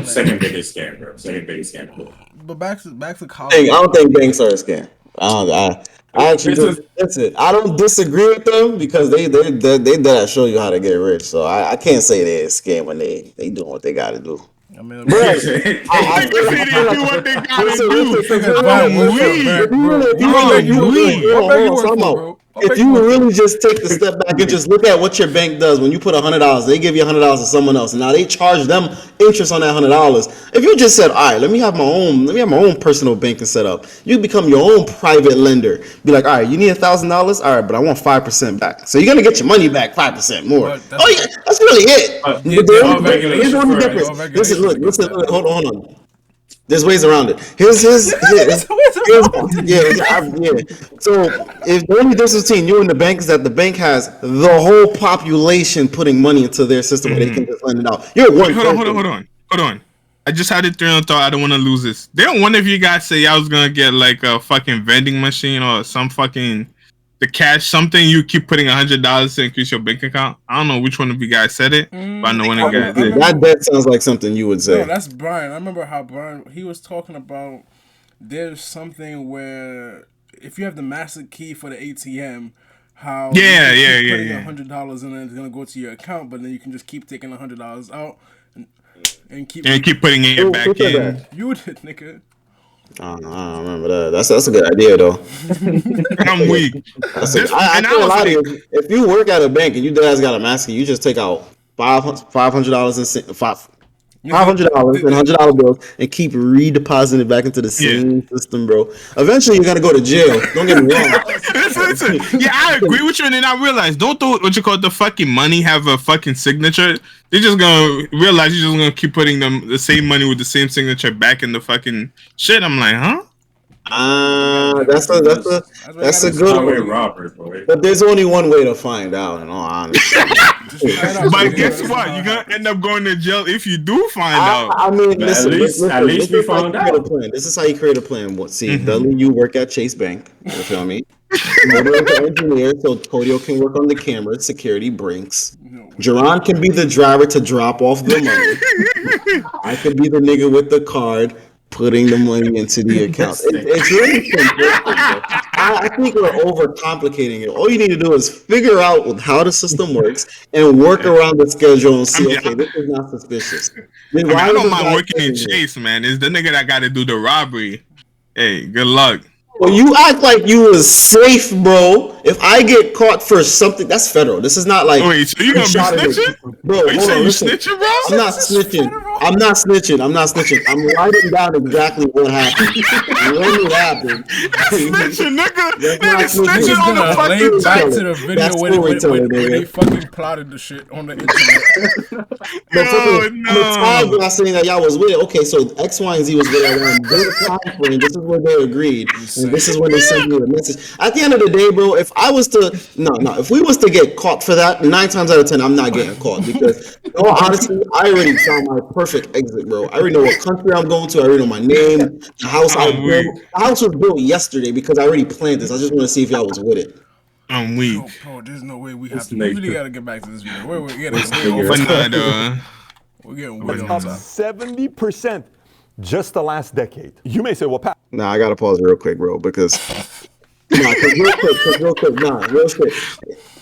Second biggest scam, bro. Second biggest scam. But back to college. I don't think banks are a scam. I actually listen. I don't disagree with them because they that show you how to get rich. So I can't say they're a scam when they doing what they got to do. I mean, do what they gotta do. If you really just take the step back and just look at what your bank does when you put $100, they give you $100 to someone else, and now they charge them interest on that $100. If you just said, all right, let me have my own personal banking set up, you become your own private lender. Be like, all right, you need $1,000, all right, but I want 5% back. So you're gonna get your money back 5% more. Oh yeah, that's really it. Here's the only difference. Listen, hold on. There's ways around it. Here's So if the only difference between you and the bank is that the bank has the whole population putting money into their system where they can just lend it out. Hold on. I just had it through and thought I don't want to lose this. Didn't one of you guys say I was gonna get like a fucking vending machine or some fucking the cash something you keep putting $100 to increase your bank account? I don't know which one of you guys said it, but I know one of you guys did. That sounds like something you would say. No, that's Brian. I remember how Brian he was talking about. There's something where if you have the master key for the ATM, how putting $100 in it is gonna go to your account, but then you can just keep taking $100 out and keep putting it back in. You did, nigga. I don't remember that. That's a good idea though. I'm weak. If you work at a bank and you guys got a master, you just take out $500 and $100 bills and keep redepositing it back into the same system, bro. Eventually, you're gonna go to jail. Don't get me wrong. Listen. Yeah, I agree with you, and then I realized don't the fucking money have a fucking signature. They're just gonna realize you're just gonna keep putting them the same money with the same signature back in the fucking shit. I'm like, huh? That's a good way. But there's only one way to find out, in all honesty. But guess what? You're gonna end up going to jail if you do find out. I mean, listen, at least we found out. This is how you create a plan. See, Dudley, you work at Chase Bank. You feel me? Codio is an engineer, so Codio can work on the cameras, security brinks. Jerron can be the driver to drop off the money. I could be the nigga with the card putting the money into the account. It's really simple. I think we're overcomplicating it. All you need to do is figure out how the system works and work around the schedule and see, okay, this is not suspicious. I don't mind working in Chase, man. It's the nigga that got to do the robbery. Hey, good luck. Well, you act like you was safe, bro. If I get caught for something, that's federal. This is not like. Wait, so you gonna be snitching? Bro, you say you snitching, bro? I'm not snitching. I'm not snitching. I'm writing down exactly what happened. When it happened. Snitching, nigga. That's not Nigga snitching on the Lay fucking back to the video when they nigga. fucking plotted the shit on the internet. I'm not saying that y'all was with it. Okay, so X, Y, and Z was with it around their time frame. This is where they agreed. And this is when they sent me the message. At the end of the day, bro, if we was to get caught for that, 9 times out of 10, I'm not getting caught because, honestly, I already found my perfect exit, bro. I already know what country I'm going to. I already know my name. The house I built. The house was built yesterday because I already planned this. I just want to see if y'all was with it. I'm weak. Bro, there's no way we have to. We really gotta get back to this video. We're getting way on top. 70% just the last decade. You may say, well, Pat. Nah, I gotta pause real quick, bro, because real quick.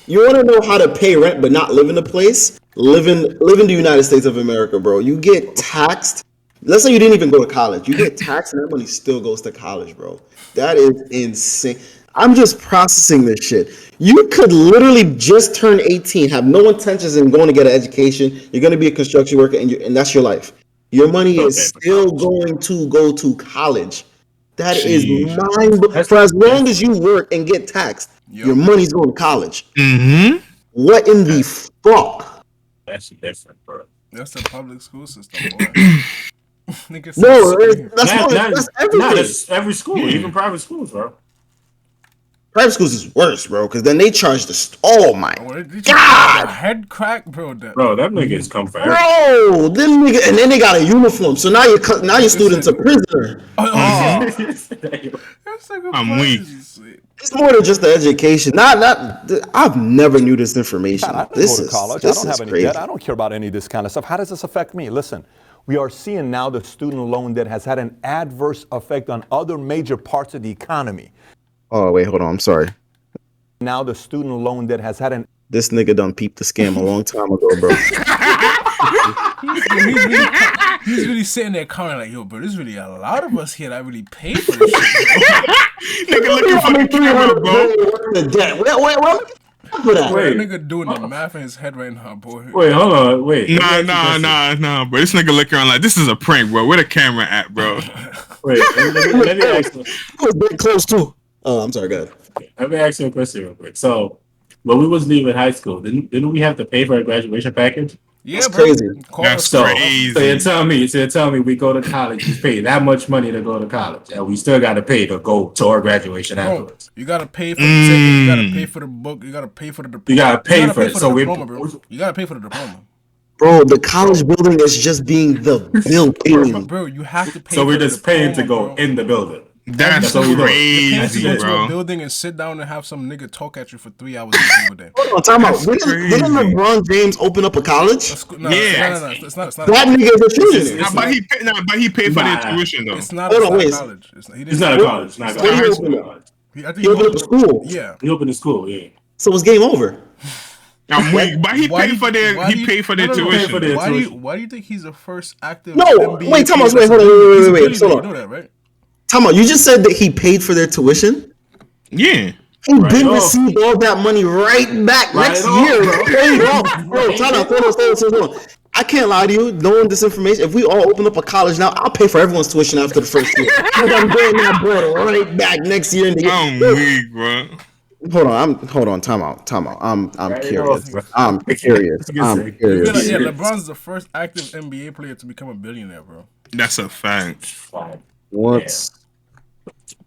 You want to know how to pay rent but not live in the place? Live in the United States of America, bro. You get taxed. Let's say you didn't even go to college. You get taxed and that money still goes to college, bro. That is insane. I'm just processing this shit. You could literally just turn 18, have no intentions in going to get an education. You're going to be a construction worker, and that's your life. Your money is still going to go to college. That is mind-blowing. For as long as you work and get taxed, your money's going to college. Mm-hmm. What in the fuck? That's different, bro. That's the public school system, boy. That's everything. That's every school, even private schools, bro. Private schools is worse, bro, because then they charge the. Oh my God! Head crack, bro. Bro, that niggas come for everything. Bro, them nigga, and then they got a uniform, so now your student's a prisoner. I'm weak. It's more than just the education. I've never knew this information. I don't go to college. I don't have any debt. I don't care about any of this kind of stuff. How does this affect me? Listen, we are seeing now the student loan debt has had an adverse effect on other major parts of the economy. Oh, wait, hold on. I'm sorry. Now the student loan debt has had an... This nigga done peeped the scam a long time ago, bro. he's really sitting there counting like, yo, bro, there's really a lot of us here that really pay for this shit. Nigga looking for the camera, bro. Wait, nigga doing the math in his head right now, boy. Wait, hold on, wait. Nah, bro. This nigga looking around like, this is a prank, bro. Where the camera at, bro? Wait, let me ask you. I was very close, too. Oh, I'm sorry, go ahead. Let me ask you a question real quick. So, when we was leaving high school, didn't we have to pay for a graduation package? Yeah, that's crazy. That's crazy. So you tell me we go to college, we pay that much money to go to college, and we still got to pay to go to our graduation afterwards. You got to pay for the ticket, you got to pay for the book, you got to pay for the diploma. You got to pay for it. So you got to pay for the diploma. Bro, the college building is just being the building. Bro, you have to pay. So we're just paying to go in the building. That's crazy, bro. Bro. To a building and sit down and have some nigga talk at you for 3 hours every single day. Hold on, time out. Didn't LeBron James open up a college? No, it's not. That nigga is a trillionaire. But he paid for their tuition though. It's not a college. It's not a college. He opened up a school. Yeah. He opened a school. Yeah. So it's game over. I'm weak, but he paid for their tuition. Why do you think he's the first active? No, NBA wait, Thomas, player? wait, hold on, wait. You know that, right? Time out, you just said that he paid for their tuition? Yeah. He did receive all that money right back next year. Bro, time out, hold on. I can't lie to you, knowing this information, if we all open up a college now, I'll pay for everyone's tuition after the first year. I'm getting that bread right back next year. I'm weak, bro. Hold on, time out. I'm curious. I'm curious. Yeah, LeBron's the first active NBA player to become a billionaire, bro. That's a fact. What's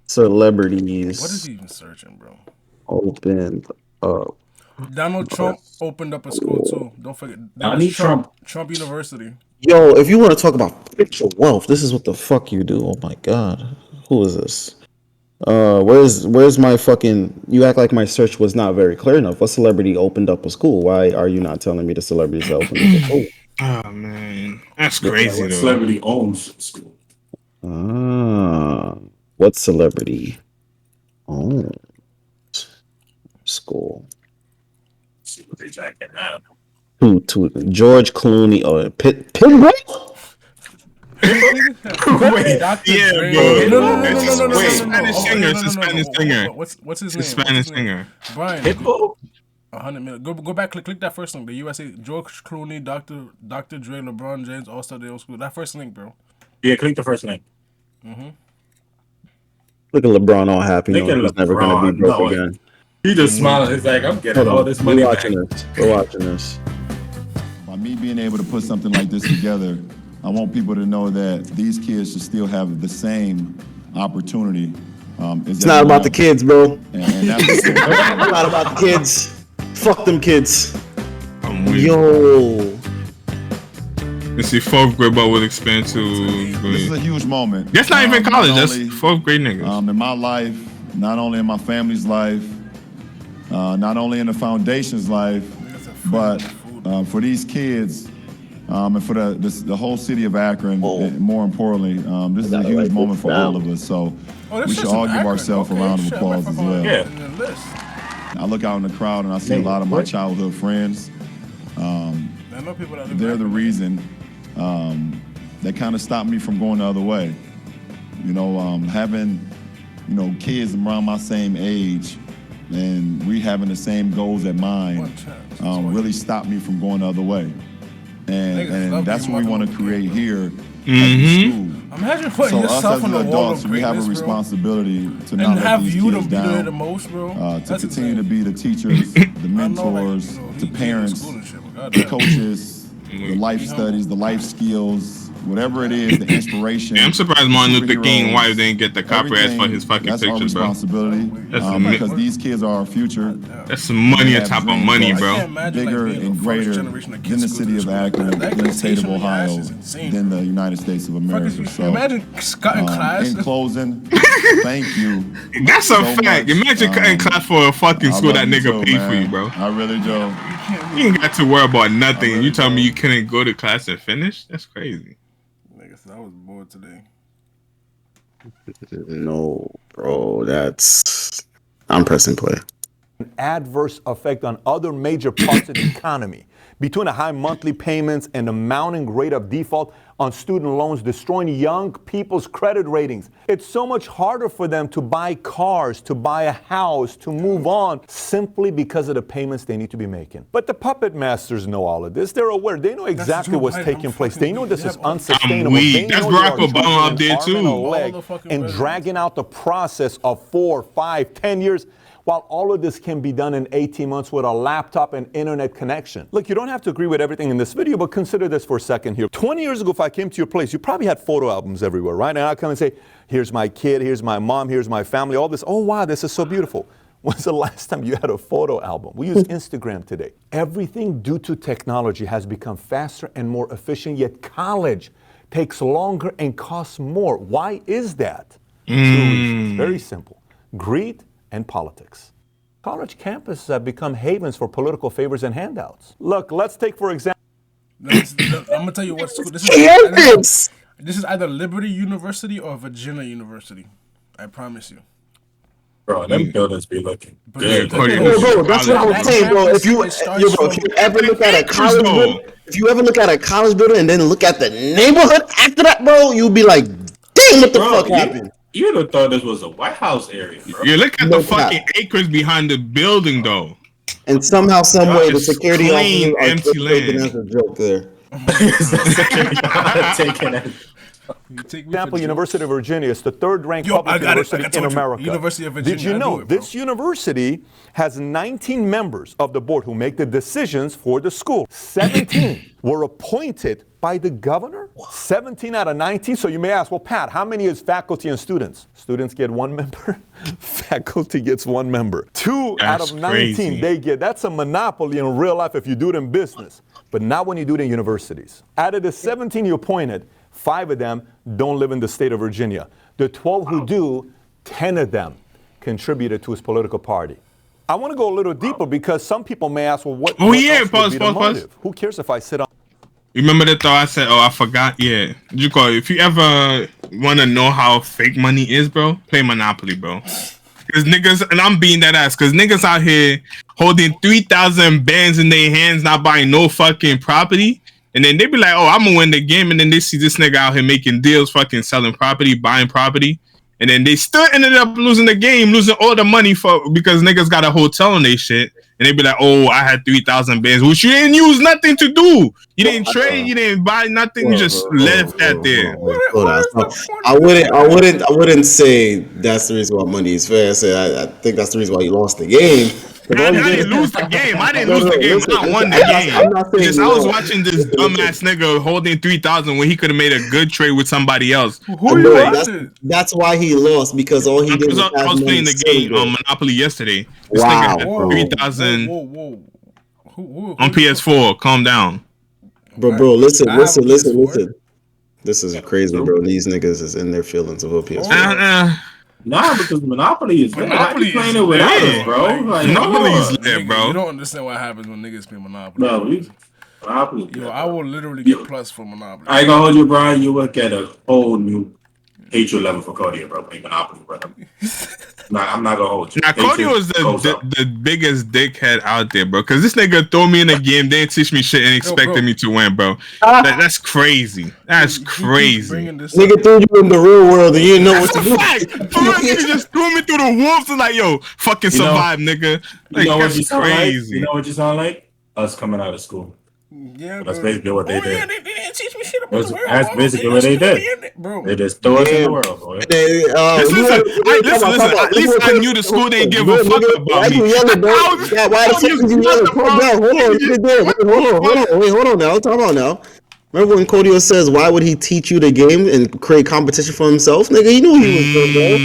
celebrities? What is he even searching, bro? Opened up. Donald Trump opened up a school too. Don't forget. Trump University. Yo, if you want to talk about picture wealth, this is what the fuck you do. Oh my god. Who is this? Where's my fucking... You act like my search was not very clear enough. What celebrity opened up a school? Why are you not telling me the celebrities that opened up a school? Oh man, that's crazy. What celebrity owns the school? What celebrity owns school? Let's see what they jacking out. To George Clooney or Pitbull? Wait, Dr. yeah, Dre. bro. No. It's a Spanish singer. It's a Spanish singer. What's his It's a name? Spanish singer. Brian. Pitbull? 100 million. Go back. Click that first link. The USA. George Clooney, Dr. Dre, LeBron James, All Star Day Old School. That first link, bro. Yeah, click the first link. Look at LeBron all happy. Look at He's never gonna be broke LeBron. again. He just smiling. He's like, I'm getting all this money We're back. watching this. We're watching this. By me being able to put something like this together, I want people to know that these kids should still have the same opportunity. It's not about the kids, bro. And that's It's not about the kids. Fuck them kids. I'm weak. Yo. Let's see, 4th grade ball will expand to. This is a huge moment. That's not even college. That's only, 4th grade niggas. in my life, not only in my family's life, not only in the foundation's life, but for these kids and for the whole city of Akron, and more importantly, this is a huge moment for all of us. So we should all give ourselves a round of applause as well. Yeah. I look out in the crowd and I see a lot of my childhood friends. They're the reason that kind of stopped me from going the other way. You know, having, kids around my same age and we having the same goals at mine really stopped me from going the other way. And that's what we want to create here at the school. Imagine putting yourself on the wall of we have a greatness, responsibility to and not let have these you kids to be there down, the most, bro. to That's continue insane. to be the teachers, the mentors, the parents, the coaches, the life studies, the life skills, whatever it is, the inspiration. Yeah, I'm surprised Martin Luther King superheroes, wife didn't get the copyrights for his fucking that's our pictures, bro. responsibility because these kids are our future. That's some money on They top have of money, dreams bro. bigger and greater than the city of Akron, than the state of Ohio, than the United States of America. So, Imagine cutting class. in closing, thank you. That's a so fact. much. Imagine cutting class for a fucking I school love that you nigga too, paid for man. you, bro. I really do. You ain't got to worry about nothing. You tell me you couldn't go to class and finish? That's crazy. I was bored today. No, bro. I'm pressing play. An adverse effect on other major parts of the economy. Between the high monthly payments and the mounting rate of default on student loans, destroying young people's credit ratings. It's so much harder for them to buy cars, to buy a house, to move on, simply because of the payments they need to be making. But the puppet masters know all of this. They're aware. They know exactly what's taking place. They know this is unsustainable. weak. They That's know Barack you are Obama up there, dragging an arm too. and a leg and dragging out the process of 4, 5, 10 years. While all of this can be done in 18 months with a laptop and internet connection. Look, you don't have to agree with everything in this video, but consider this for a second here. 20 years ago, if I came to your place, you probably had photo albums everywhere, right? And I come and say, here's my kid, here's my mom, here's my family, all this. Oh, wow, this is so beautiful. When's the last time you had a photo album? We use Instagram today. Everything due to technology has become faster and more efficient, yet college takes longer and costs more. Why is that? 2 reasons. Very simple. Greed and politics. College campuses have become havens for political favors and handouts. Look, let's take for example. I'm gonna tell you what school this is. This is either Liberty University or Virginia University. I promise you. Bro, them buildings be looking good. Bro, that's what I was saying, bro. If you ever look at a college building, and then look at the neighborhood after that, bro, you'll be like, damn, what the fuck happened? You'd have thought this was a White House area, bro. You look at the fucking acres behind the building, though. And somehow, some way, the security clean, officers are empty land. That's a joke there. Example, University of Virginia is the third-ranked public university in America. University of Virginia. Did you know this university has 19 members of the board who make the decisions for the school? 17 were appointed by the governor. 17 out of 19. So you may ask, well, Pat, how many is faculty and students? Students get 1 member. Faculty gets 1 member. 2 out of 19 crazy. they get. That's a monopoly in real life if you do it in business, but not when you do it in universities. Out of the 17 you appointed, 5 of them don't live in the state of Virginia. The 12 who do, 10 of them contributed to his political party. I want to go a little deeper because some people may ask, well, what else would be the motive? Who cares if I sit on? Remember that though? I said, oh, I forgot. Yeah, you call. If you ever want to know how fake money is, bro, play Monopoly, bro. Because niggas, and I'm being that ass, because niggas out here holding 3,000 bands in their hands, not buying no fucking property. And then they be like, "Oh, I'm gonna win the game," and then they see this nigga out here making deals, fucking selling property, buying property, and then they still ended up losing the game, losing all the money because niggas got a hotel and they shit, and they be like, "Oh, I had 3,000 bands, which you didn't use nothing to do. You didn't trade, you didn't buy nothing, you just left that there." I wouldn't say that's the reason why money is fair. I think that's the reason why you lost the game. I didn't lose the game. I didn't lose the game. I won the game. I was watching this dumbass nigga holding 3,000 when he could have made a good trade with somebody else. That's why he lost, because all he did was I was playing the game on Monopoly yesterday. This nigga had 3,000 on PS4. Calm down. Bro, listen. This is crazy, bro. These niggas is in their feelings about PS4. Nah, because Monopoly is lit. How you playing it without us, bro? Like, Monopoly is lit, bro. You don't understand what happens when niggas play Monopoly. No, Monopoly. Yo, I will literally get plus for Monopoly. I ain't gonna hold you, Brian. You look at a whole new hatred level for Cody, bro. Playing Monopoly, bro. I'm not gonna hold you. Now, Cody was the biggest dickhead out there, bro. Because this nigga threw me in the game, didn't teach me shit, and expected me to win, bro. That's crazy. That's crazy. Nigga threw you in the real world and you didn't know what to do. Nigga just threw me through the wolves and like, yo, fucking survive, nigga. Like, you know what that's crazy. You know what you sound like? Us coming out of school. Yeah, that's basically what they did. Yeah, they didn't teach me shit about the world. That's basically what they did. They just threw us in the world, boy. Listen. At least I knew the school didn't give a fuck about me. Why the fuck did you yell? Calm down. Hold on now. Talk about now. Remember when Codio says, why would he teach you the game and create competition for himself? Nigga, he knew he was good, bro.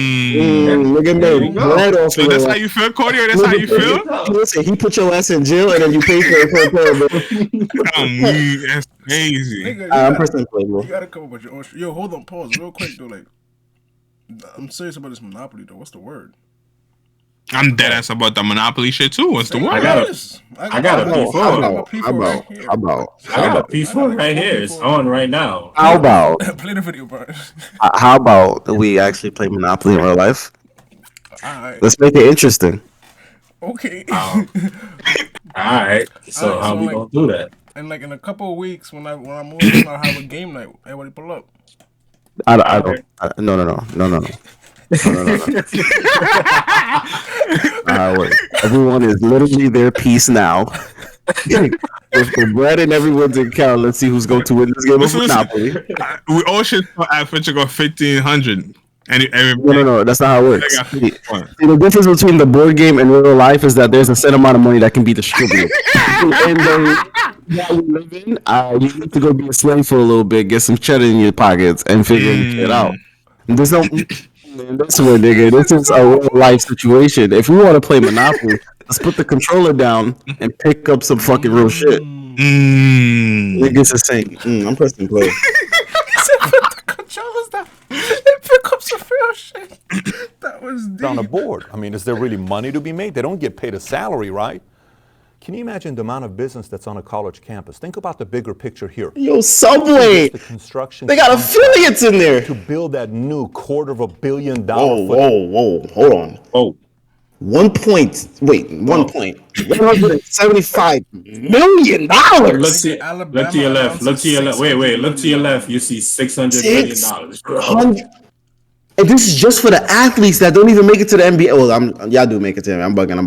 Nigga, man, right off. So that's how you feel, Codio? That's how you feel? Listen, he put your ass in jail and then you pay for it for a pair, bro. That's crazy. Nigga, I'm pressing play, bro. You gotta come up with your own shit. Yo, hold on, pause real quick, though. Like, I'm serious about this Monopoly, though. What's the word? I'm dead ass about the Monopoly shit too. What's the word? I got a P4. I got a P4 right here. It's on right now. How about play the video, bro? How about we actually play Monopoly in real life? Alright. Let's make it interesting. Okay. Alright. So how we gonna do that? And like in a couple of weeks, when I move on, I'll have a game night. Everybody pull up. No. Everyone is literally their piece now. With the bread and everyone's account, let's see who's going to win this game of Monopoly. We all should at Fitcher go 1,500. No, that's not how it works. See, the difference between the board game and real life is that there's a set amount of money that can be distributed. And that we live in, you need to go be a slave for a little bit, get some cheddar in your pockets, and figure it out. There's no. This one, nigga. This is a real life situation. If we want to play Monopoly, let's put the controller down and pick up some fucking real shit. Niggas are saying, I'm pressing play. Put the controllers down and pick up some real shit. That was deep. On a board. I mean, is there really money to be made? They don't get paid a salary, right? Can you imagine the amount of business that's on a college campus? Think about the bigger picture here. Yo, Subway! The construction they got affiliates in there! To build that new $250 million Whoa, hold on. Oh. 1.175 million dollars. Look to your left. Look to your left. Wait. Look to your left. You see $600 million. And this is just for the athletes that don't even make it to the NBA. Well, y'all do make it to the NBA. I'm bugging.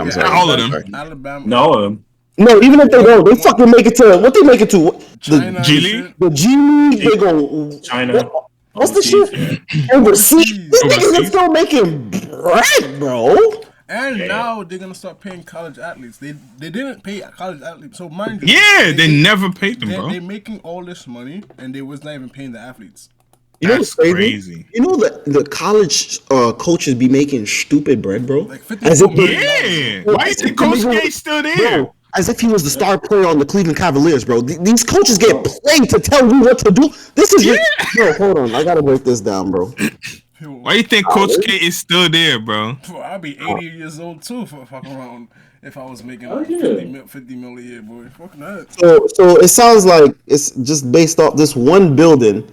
I'm sorry. All of them. Alabama. No, all of them. No, even if they don't, they fucking make it to what they make it to. China, the G League. The G League. They go China. What's the shit? Overseas. These niggas are still making bread, bro. And now they're gonna start paying college athletes. They didn't pay college athletes, so mind you. Yeah, they never paid them, bro. They're making all this money, and they was not even paying the athletes. You know what's crazy? You know the college coaches be making stupid bread, bro. Like 50 why is the Coach K still there? Bro, as if he was the star player on the Cleveland Cavaliers, bro. These coaches get paid to tell you what to do. This is bro. Hold on, I gotta break this down, bro. Why you think Coach K is still there, bro? I'd be 80 years old too if I fuck around. If I was making 50 mil a year, boy. Fuck that. So it sounds like it's just based off this one building.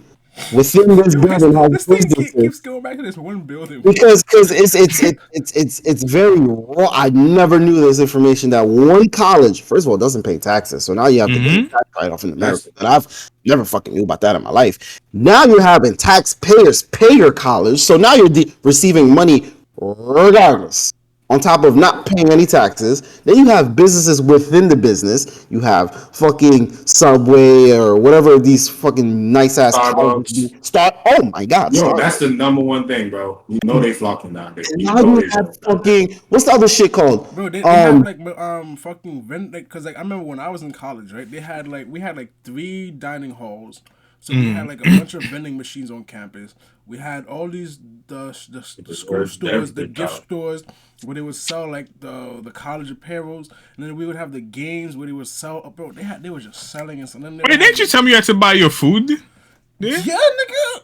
within this building has This thing businesses. keeps going back to this one building. Because it's very raw. I never knew this information that one college, first of all, doesn't pay taxes. So now you have to get a tax write-off in America. And I've never fucking knew about that in my life. Now you're having taxpayers pay your college. So now you're receiving money regardless. On top of not paying any taxes, then you have businesses within the business. You have fucking Subway or whatever these fucking nice ass Starbucks. Oh my god! Yo, Starbucks. that's the number one thing, bro. You know they flocking down there. Now you have fucking what's the other shit called? Bro, they have like fucking because like I remember when I was in college, right? We had like 3 dining halls. So we had like a bunch of vending machines on campus. We had all these the school stores, the gift stores where they would sell like the college apparels, and then we would have the games where they would sell. Bro, they were just selling and something. Wait, didn't you tell me you had to buy your food? Yeah, nigga.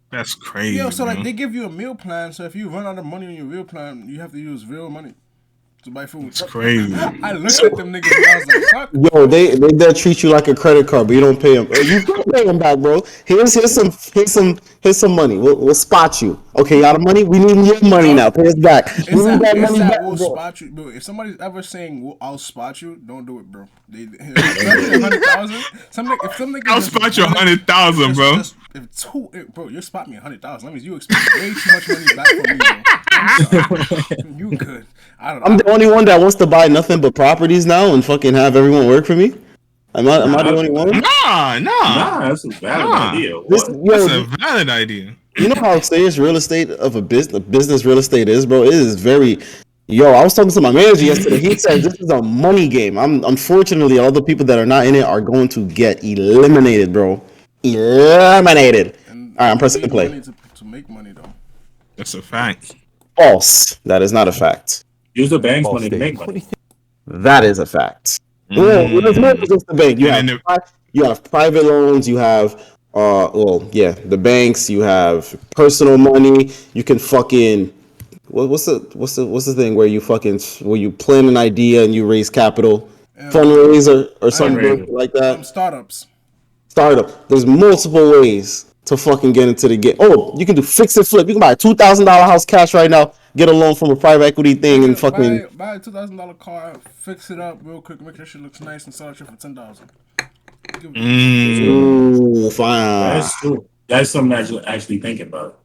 That's crazy. Yeah, so like they give you a meal plan. So if you run out of money on your meal plan, you have to use real money to buy food. It's crazy. I looked at them niggas and I was like, fuck. Yo, they treat you like a credit card, but you don't pay them. You don't pay them back, bro. Here's some money. We'll spot you. Okay, you out of money? We need your money now. Pay us back. We'll spot you, bro. If somebody's ever saying I'll spot you, don't do it, bro. They 100,000. I'll spot you 100,000, bro. Bro, you spot me 100,000. That means you expect way too much money back from me, bro. You could. I don't know. I'm the only one that wants to buy nothing but properties now and fucking have everyone work for me. Am I the only one? Nah. That's a valid idea. That's a valid idea. You know how serious real estate of a business real estate is, bro? It is very. Yo, I was talking to my manager yesterday. He said this is a money game. Unfortunately, all the people that are not in it are going to get eliminated, bro. Eliminated. All right, I'm pressing play. To make money, though. That's a fact. False. That is not a fact. Use the bank's money to make money. That is a fact. It's more than just the bank. You have private loans. You have the banks. You have personal money. You can fucking what's the thing where you plan an idea and you raise capital, fundraiser or something like that. Startup. There's multiple ways to fucking get into the game. Oh, you can do fix and flip. You can buy a $2,000 house cash right now. Get a loan from a private equity thing and fucking buy a $2,000 car, fix it up real quick, make sure shit looks nice, and sell it for $10,000. Ooh, fine. That's true. That's something that you're actually thinking about.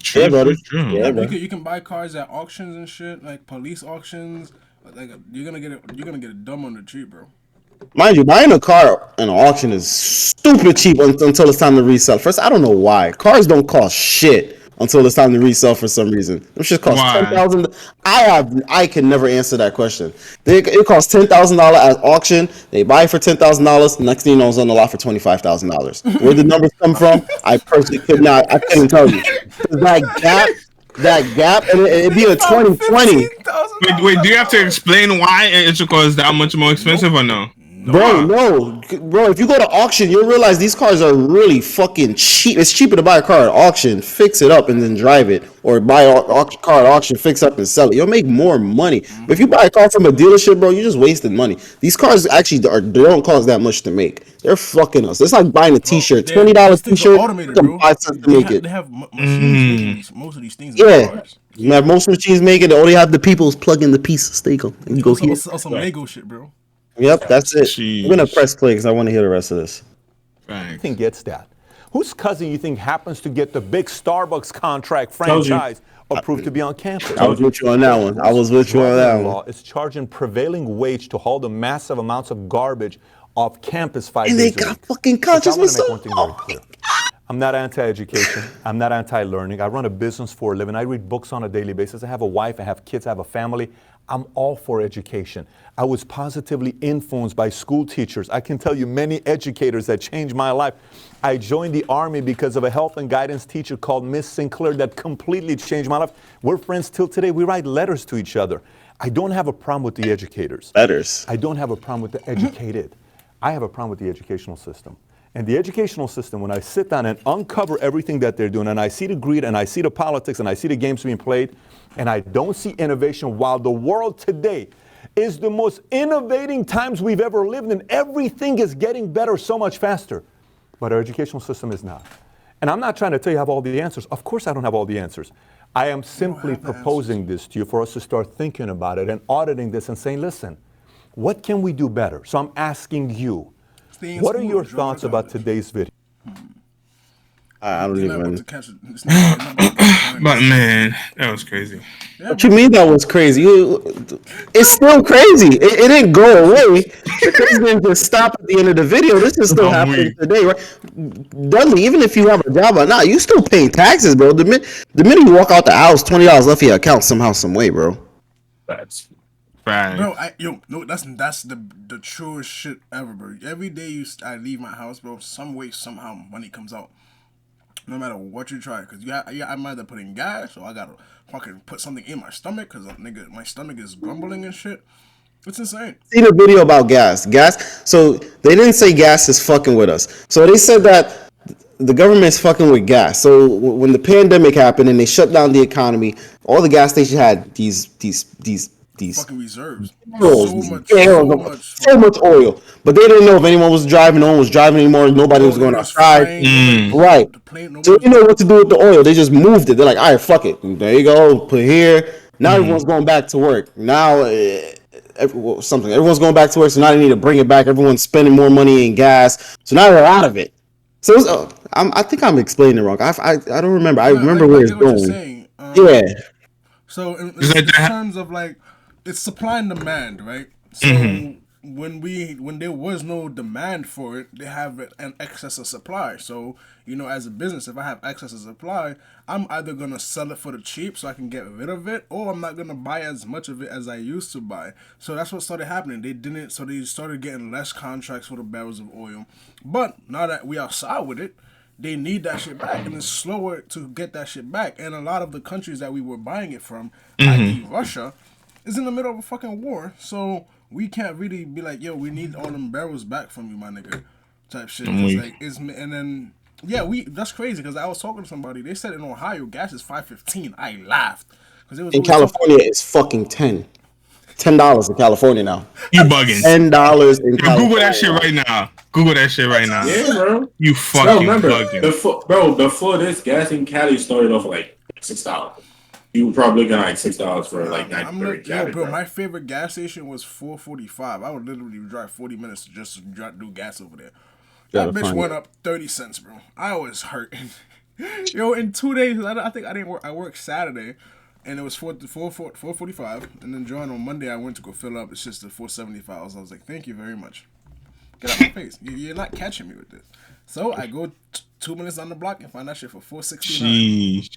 True, brother. Yeah, you can buy cars at auctions and shit, like police auctions. Like you're gonna get it dumb on the cheap, bro. Mind you, buying a car in an auction is stupid cheap until it's time to resell. First, I don't know why. Cars don't cost shit until it's time to resell for some reason. Them shit cost $10,000. I can never answer that question. It costs $10,000 at auction. They buy it for $10,000. Next thing you know, it's on the lot for $25,000. Where the numbers come from, I personally I couldn't tell you. That gap, and it'd be a 2020. Wait, do you have to explain why it should cost that much more expensive or no? Bro, if you go to auction, you'll realize these cars are really fucking cheap. It's cheaper to buy a car at auction, fix it up, and then drive it, or buy a car at auction, fix up and sell it. You'll make more money. But if you buy a car from a dealership, bro, you're just wasting money. These cars actually they don't cost that much to make. They're fucking us. It's like buying a T-shirt, $20 T-shirt. Automated, bro. They have machines making most of these things. Yeah. You have most machines making it. All they have the people is plug in the piece, stake them, and you go here. Some Lego shit, bro. Yep, that's it. Jeez. I'm gonna press play because I want to hear the rest of this. Who think gets that? Whose cousin you think happens to get the big Starbucks contract franchise approved to be on campus? I was with you on that one. Law is charging prevailing wage to haul the massive amounts of garbage off campus 5 days a week. And they got fucking consciousness. I'm not anti-education. I'm not anti-learning. I run a business for a living. I read books on a daily basis. I have a wife. I have kids. I have a family. I'm all for education. I was positively influenced by school teachers. I can tell you many educators that changed my life. I joined the Army because of a health and guidance teacher called Miss Sinclair that completely changed my life. We're friends till today. We write letters to each other. I don't have a problem with the educators. Letters. I don't have a problem with the educated. I have a problem with the educational system. And the educational system, when I sit down and uncover everything that they're doing, and I see the greed, and I see the politics, and I see the games being played, and I don't see innovation, while the world today is the most innovating times we've ever lived in. Everything is getting better so much faster. But our educational system is not. And I'm not trying to tell you I have all the answers. Of course I don't have all the answers. I am simply proposing this to you for us to start thinking about it and auditing this and saying, listen, what can we do better? So I'm asking you, what are your thoughts about today's video? I don't even. But man, that was crazy. What you mean that was crazy? It's still crazy. It didn't go away. The thing didn't just stop at the end of the video. This is still happening today, right? Dudley, even if you have a job or not, you still paying taxes, bro. The minute you walk out the house, $20 left in your account somehow, some way, bro. That's right. Bro, that's the truest shit ever, bro. Every day I leave my house, bro, some way, somehow money comes out. No matter what you try, because I'm either putting gas or I gotta fucking put something in my stomach because nigga, my stomach is grumbling and shit. It's insane. Seen a video about gas. So they didn't say gas is fucking with us. So they said that the government is fucking with gas. So when the pandemic happened and they shut down the economy, all the gas stations had these fucking reserves. So much oil. But they didn't know if anyone was driving. No one was driving anymore. Nobody was going outside. Right. So they know what to do with the oil. They just moved it. They're like, all right, fuck it. There you go. Put it here. Now everyone's going back to work. Now everyone's going back to work. So now they need to bring it back. Everyone's spending more money in gas. So now they're out of it. So I think I'm explaining it wrong. I don't remember. I remember where it's going. Yeah. So in terms of like, it's supply and demand, right? So when there was no demand for it, they have an excess of supply. So, as a business, if I have excess of supply, I'm either gonna sell it for the cheap so I can get rid of it, or I'm not gonna buy as much of it as I used to buy. So that's what started happening. They started getting less contracts for the barrels of oil. But now that we outside with it, they need that shit back, and it's slower to get that shit back. And a lot of the countries that we were buying it from, i.e. Russia, is in the middle of a fucking war, so we can't really be like, yo, we need all them barrels back from you, my nigga, type shit. That's crazy, because I was talking to somebody, they said in Ohio, gas is $5.15. I laughed. In California, it's fucking $10 in California now. You bugging. $10 in California. Google that shit right now. Google that shit right now. Yeah, bro. You fucking bugging. Before this, gas in Cali started off like $6. You were probably looking at like $6 for like 93. Bro, my favorite gas station was $4.45. I would literally drive 40 minutes just to do gas over there. That bitch went up 30 cents, bro. I was hurting. In 2 days, I think I didn't work. I worked Saturday, and it was $4.45. And then on Monday, I went to go fill up. It's just the $4.75. I was like, thank you very much. Get out my face. You're not catching me with this. So I go 2 minutes on the block and find that shit for $4.69.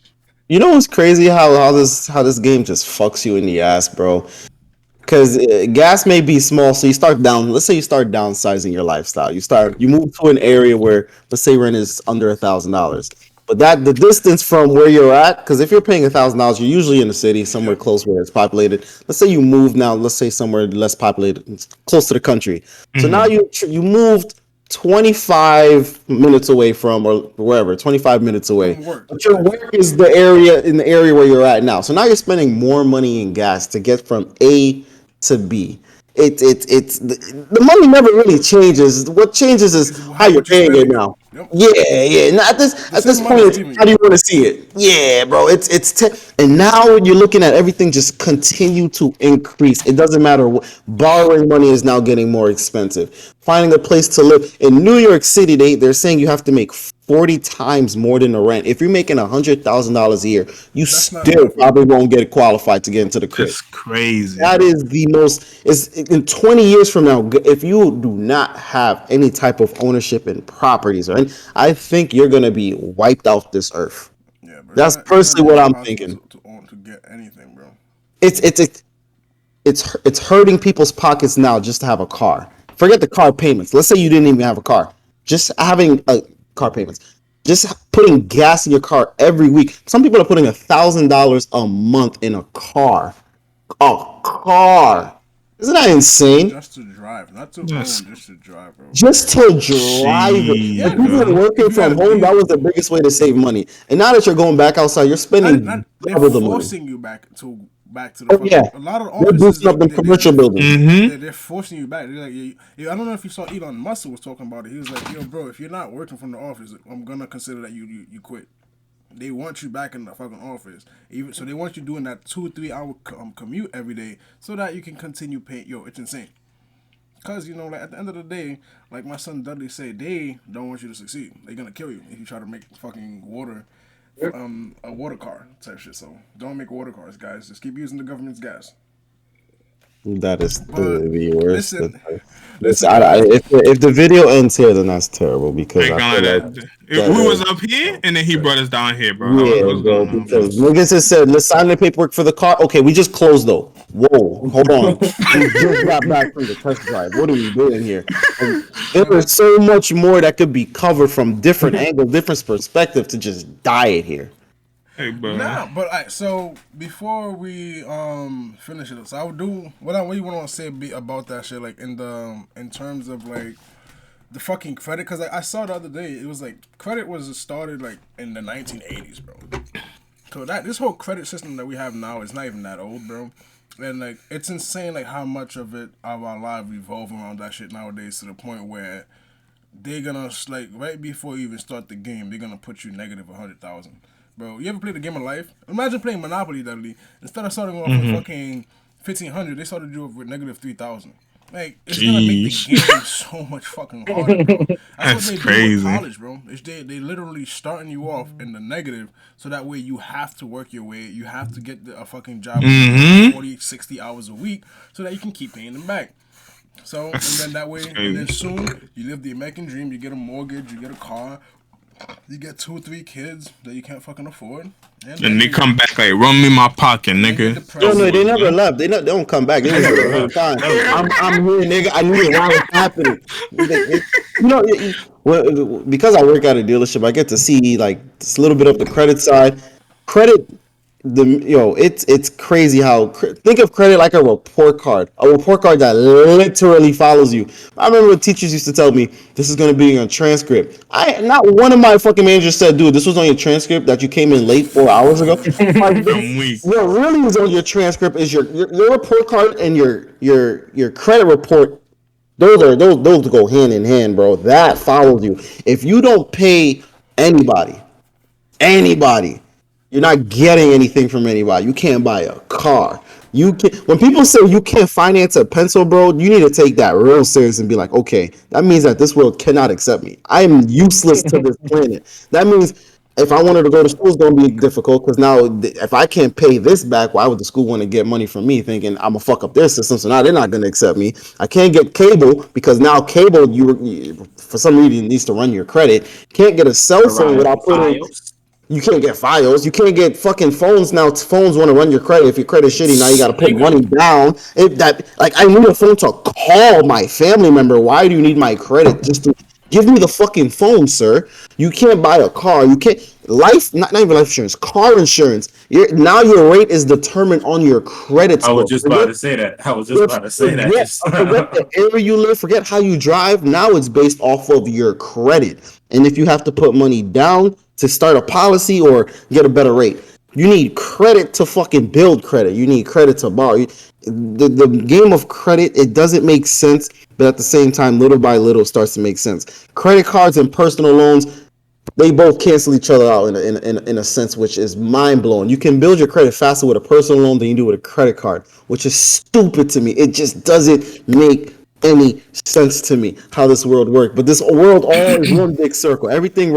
You know what's crazy? How this game just fucks you in the ass, bro. Because gas may be small, so you start down. Let's say you start downsizing your lifestyle. You move to an area where, let's say, rent is under $1,000. But the distance from where you're at, because if you're paying $1,000, you're usually in the city, somewhere close where it's populated. Let's say you move now. Let's say somewhere less populated, close to the country. So now you moved 25 minutes away from, or wherever, 25 minutes away. But your work is in the area where you're at now. So now you're spending more money in gas to get from A to B. It's the money never really changes. What changes is how you're paying it now. Yep. Yeah. Now at this point, how do you want to see it? Yeah, bro. And now you're looking at everything just continue to increase. It doesn't matter what. Borrowing money is now getting more expensive. Finding a place to live in New York City, they're saying you have to make 40 times more than the rent. If you're making $100,000 a year, you still probably won't get qualified to get into the crib. That's crazy. That is the most. In 20 years from now, if you do not have any type of ownership in properties, I think you're gonna be wiped off this earth. Yeah, bro. That's personally what I'm thinking. To get anything, bro. It's hurting people's pockets now just to have a car. Forget the car payments. Let's say you didn't even have a car. Just having car payments. Just putting gas in your car every week. Some people are putting $1,000 a month in a car. A car. Isn't that insane? Just to drive, not to own, just to drive, bro. Just to drive. Yeah, people are working from home. That was the biggest way to save money. And now that you're going back outside, you're spending double the money. They're forcing you back to back to the fucking. A lot of they're offices, boosting up the commercial buildings. they're forcing you back. They're like, I don't know if you saw Elon Musk was talking about it. He was like, yo, bro, if you're not working from the office, I'm gonna consider that you quit. They want you back in the fucking office. Even so, they want you doing that 2-3 hour commute every day so that you can continue paying. Yo, it's insane. Cause like at the end of the day, like my son Dudley said, they don't want you to succeed. They're gonna kill you if you try to make fucking water, a water car type shit. So don't make water cars, guys. Just keep using the government's gas. That is the worst. Listen, if the video ends here, then that's terrible because I feel like we was up here and then he brought us down here, bro. Yeah, bro. Because niggas just said, let's sign the paperwork for the car. Okay, we just closed though. Whoa, hold on. We just got back from the test drive. What are we doing here? And there is so much more that could be covered from different angles, different perspective to just diet here. Hey, bro. Nah, but so before we finish it, so I would do what you want to say about that shit, like in terms of like the fucking credit, because I saw the other day it was like credit was started like in the 1980s, bro. So this whole credit system that we have now is not even that old, bro. And like it's insane, like how much of our lives revolve around that shit nowadays, to the point where they're gonna like right before you even start the game, they're gonna put you negative 100,000. Bro, you ever played the game of life? Imagine playing Monopoly, Dudley. Instead of starting off with fucking 1,500, they started you with negative 3,000. Like, it's gonna make the game so much fucking harder, bro. That's what they do with college, bro. They literally starting you off in the negative, so that way you have to work your way. You have to get a fucking job 40, 60 hours a week, so that you can keep paying them back. So, and then that way, and then soon, you live the American dream. You get a mortgage, you get a car. You get 2-3 kids that you can't fucking afford, and they come back like, run me my pocket, nigga. No, they never left. They don't come back. They was here the whole time. I'm here, nigga. I knew it. Why was happening? Because I work at a dealership, I get to see like a little bit of the credit side. Credit. It's crazy how think of credit like a report card that literally follows you. I remember when teachers used to tell me this is going to be on your transcript. Not one of my fucking managers said, dude, this was on your transcript that you came in late 4 hours ago. Like, what really is on your transcript is your report card and your credit report. Those go hand in hand, bro. That follows you. If you don't pay anybody. You're not getting anything from anybody. You can't buy a car. When people say you can't finance a pencil, bro, you need to take that real serious and be like, okay, that means that this world cannot accept me. I am useless to this planet. That means if I wanted to go to school, it's going to be difficult, because now if I can't pay this back, why would the school want to get money from me, thinking I'm going to fuck up their system, so now they're not going to accept me. I can't get cable, because now cable, you for some reason, needs to run your credit. Can't get a cell phone without putting... You can't get files. You can't get fucking phones now. Phones want to run your credit. If your credit's shitty, now you got to put money down. I need a phone to call my family member. Why do you need my credit? Just to give me the fucking phone, sir. You can't buy a car. You can't not even life insurance, car insurance. Now your rate is determined on your credit score. I was just about to say that. Forget the area you live. Forget how you drive. Now it's based off of your credit. And if you have to put money down to start a policy or get a better rate, you need credit to fucking build credit. You need credit to borrow. The game of credit, it doesn't make sense, but at the same time, little by little, starts to make sense. Credit cards and personal loans, they both cancel each other out in a sense, which is mind blowing. You can build your credit faster with a personal loan than you do with a credit card, which is stupid to me. It just doesn't make any sense to me how this world works. But this world all is one big circle. Everything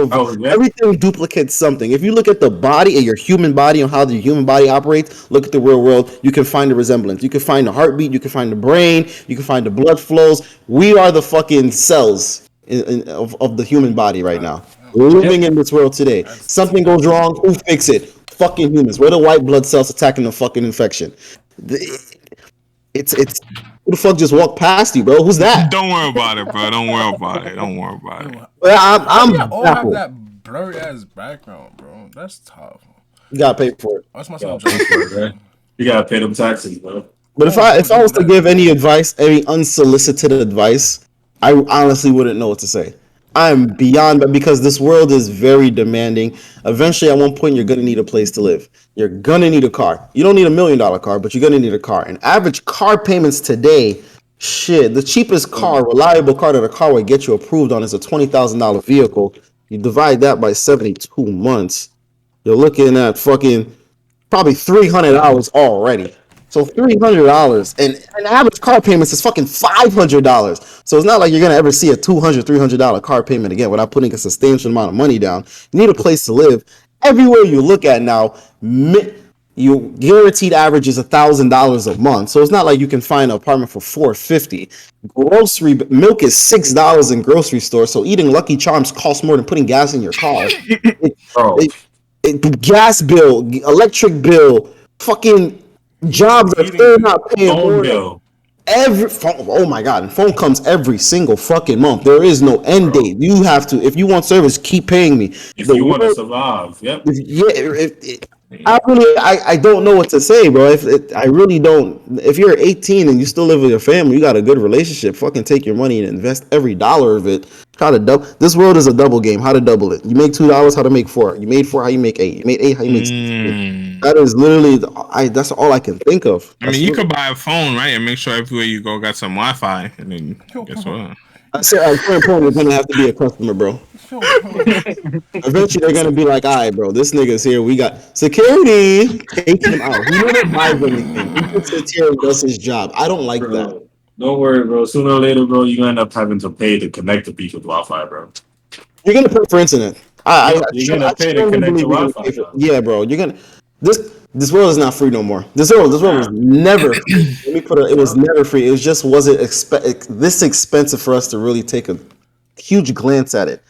duplicates something. If you look at the body and your human body and how the human body operates, look at the real world, you can find the resemblance. You can find the heartbeat, you can find the brain, you can find the blood flows. We are the fucking cells of the human body right now. We're living in this world today. Something goes wrong, who fix it? Fucking humans. We're the white blood cells attacking the fucking infection. It's who the fuck just walked past you, bro? Who's that? Don't worry about it, bro. Don't worry about it. Well, I'm all have that blurry ass background, bro. That's tough. You gotta pay for it. That's my son. You gotta pay them taxes, bro. But if I was to give any advice, any unsolicited advice, I honestly wouldn't know what to say. I'm beyond, because this world is very demanding. Eventually, at one point, you're gonna need a place to live. you're gonna need a car. You don't need $1 million car, but you're gonna need a car. And average car payments today, shit, the cheapest car, reliable car that a car would get you approved on is a $20,000 vehicle. You divide that by 72 months, you're looking at fucking probably $300 already. So $300 and an average car payments is fucking $500. So it's not like you're gonna ever see a $200-$300 car payment again without putting a substantial amount of money down. You need a place to live. Everywhere you look at now, you guaranteed average is $1,000 a month. So it's not like you can find an apartment for $450. Grocery milk is $6 in grocery stores. So eating Lucky Charms costs more than putting gas in your car. Gas bill, electric bill, fucking jobs are still not paying phone bill. Every phone, oh my god, and phone comes every single fucking month. There is no end date. You have to, if you want service, keep paying me. If you want to survive, yep. I don't know what to say, bro. I really don't. If you're 18 and you still live with your family, you got a good relationship. Fucking take your money and invest every dollar of it. Try to double. This world is a double game. How to double it? You make $2, how to make $4. You made $4, how you make $8. You made $8, how you make $16. That is literally that's all I can think of. I mean, you could buy a phone, right, and make sure everywhere you go got some Wi-Fi, and then guess what? I said at a certain point we're gonna have to be a customer, bro. Eventually they're gonna be like, all right, bro, this nigga's here. We got security. Take him out. He never buys anything. He sits here and does his job. I don't like that. Don't worry, bro. Sooner or later, bro, you end up having to pay to connect to people's Wi-Fi, bro. You're gonna pay for internet. You're gonna pay to connect to Wi-Fi. Yeah, bro. You're gonna this world is not free no more. This world was never free. Let me put it. It was never free. It just wasn't this expensive for us to really take a huge glance at it.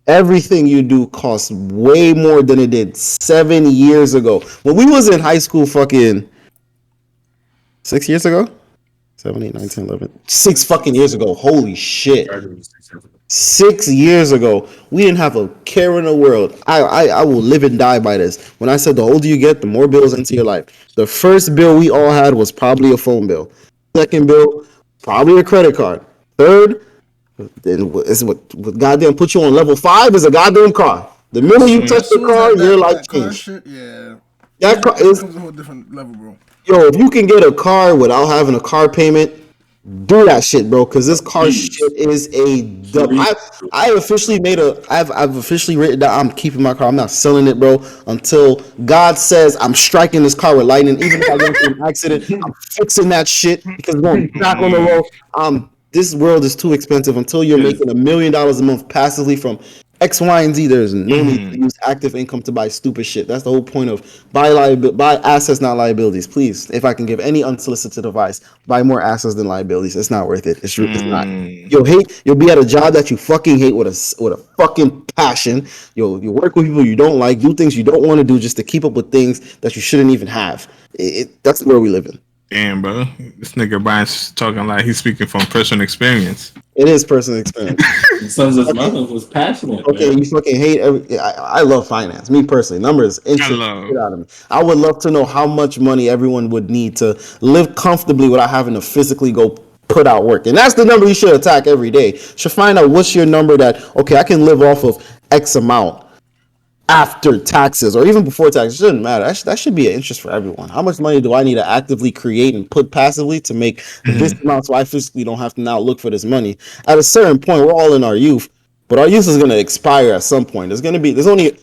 Everything you do costs way more than it did 7 years ago. When we was in high school, fucking 6 years ago, 7, 8, 9, 10, 11, 6 fucking years ago. Holy shit. 6 years ago, we didn't have a care in the world. I will live and die by this. When I said the older you get, the more bills into your life. The first bill we all had was probably a phone bill. Second bill, probably a credit card. Third, then is what goddamn put you on level 5 is a goddamn car. The minute you touch the car, your life changes. That car is a whole different level, bro. Yo, if you can get a car without having a car payment, do that shit, bro, because this car shit is a dub. I've officially written down I'm keeping my car. I'm not selling it, bro, until God says I'm striking this car with lightning. Even if I get into an accident, I'm fixing that shit because it's going back on the road. This world is too expensive until you're making $1 million a month passively from X, Y, and Z. There's no need to use active income to buy stupid shit. That's the whole point of buy assets, not liabilities. Please, if I can give any unsolicited advice, buy more assets than liabilities. It's not worth it. It's not. You'll be at a job that you fucking hate with a fucking passion. You work with people you don't like, do things you don't want to do just to keep up with things that you shouldn't even have. That's where we live in. Damn, bro. This nigga Brian's talking like he's speaking from personal experience. It is personal experience. Son's mother was passionate. Okay, man. You fucking hate I love finance. Me personally, numbers interest shit out of me. I would love to know how much money everyone would need to live comfortably without having to physically go put out work. And that's the number you should attack every day. Should find out what's your number that, okay, I can live off of X amount after taxes or even before taxes. It doesn't matter. That should be an interest for everyone. How much money do I need to actively create and put passively to make this amount so I physically don't have to now look for this money? At a certain point, we're all in our youth, but our youth is going to expire at some point. There's only,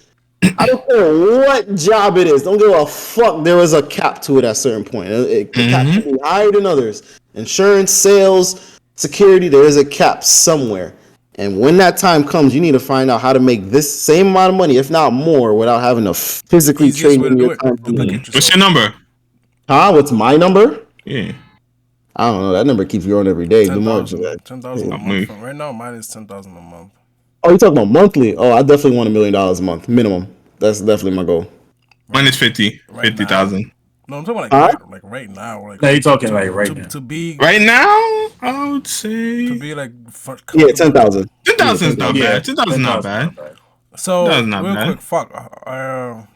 I don't care what job it is. Don't give a fuck. There is a cap to it at a certain point. The cap should be higher than others. Insurance, sales, security, there is a cap somewhere. And when that time comes, you need to find out how to make this same amount of money, if not more, without having to physically trade in your time. What's your number? Huh? What's my number? Yeah. I don't know. That number keeps growing every day. 10,000 a month. Right now, mine is 10,000 a month. Oh, you talking about monthly? Oh, I definitely want $1 million a month minimum. That's definitely my goal. Mine is 50,000. No, I'm talking like right now. Like, no, you're talking like right now. To be right now, I would say to be like 10,000. 10,000 is not bad. 10,000 is not bad. So not real bad. quick, fuck.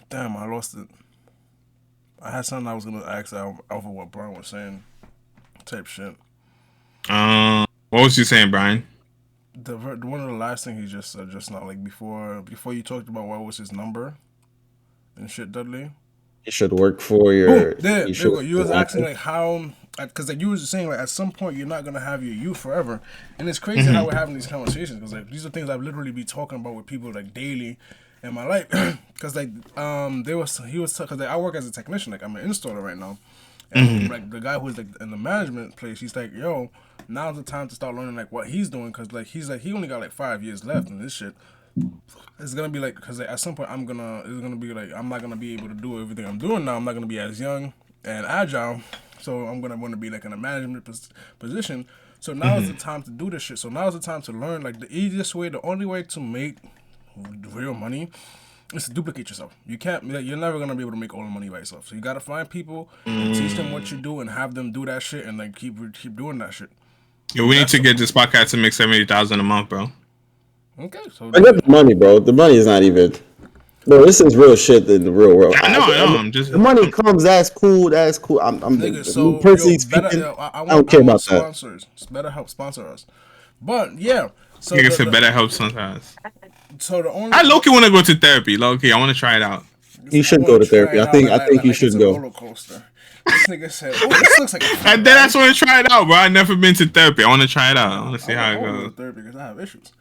Damn, I lost it. I had something I was gonna ask out of what Brian was saying. Type shit. What was you saying, Brian? One of the last thing he just said just now, like before you talked about what was his number and shit, Dudley. You should work for your. There you go. You was asking like how, because like you was saying like at some point you're not gonna have your youth forever, and it's crazy how we're having these conversations because like these are things I've literally be talking about with people like daily in my life. Because like because like, I work as a technician, like I'm an installer right now, and like the guy who's like in the management place, he's like, yo, now's the time to start learning like what he's doing because like he's like he only got like 5 years left in this shit. It's gonna be like because like, at some point it's gonna be like I'm not gonna be able to do everything I'm doing now. I'm not gonna be as young and agile, so I'm gonna want to be like in a management position. So now is the time to do this shit. So now is the time to learn. Like the easiest way, the only way to make real money is to duplicate yourself. You can't. You're never gonna be able to make all the money by yourself. So you gotta find people and teach them what you do and have them do that shit and like keep doing that shit. Yeah, we need to get this podcast to make $70,000 a month, bro. Okay, so I get the money, bro. The money is not even. Bro, this is real shit in the real world. I know. I'm just the money comes. That's cool. That's cool. I'm nigga, so personally speaking. I don't care about sponsors. That. Better help sponsor us. But yeah, so nigga said better help sometimes. So the only I low-key want to go to therapy. Low-key, I want to try it out. You should go to therapy. I think you should go. Roller coaster. This nigga said, "Oh, this looks like." I just want to try it out, bro. I've never been to therapy. I want to try it out. I want to see how it goes. Therapy because I have issues.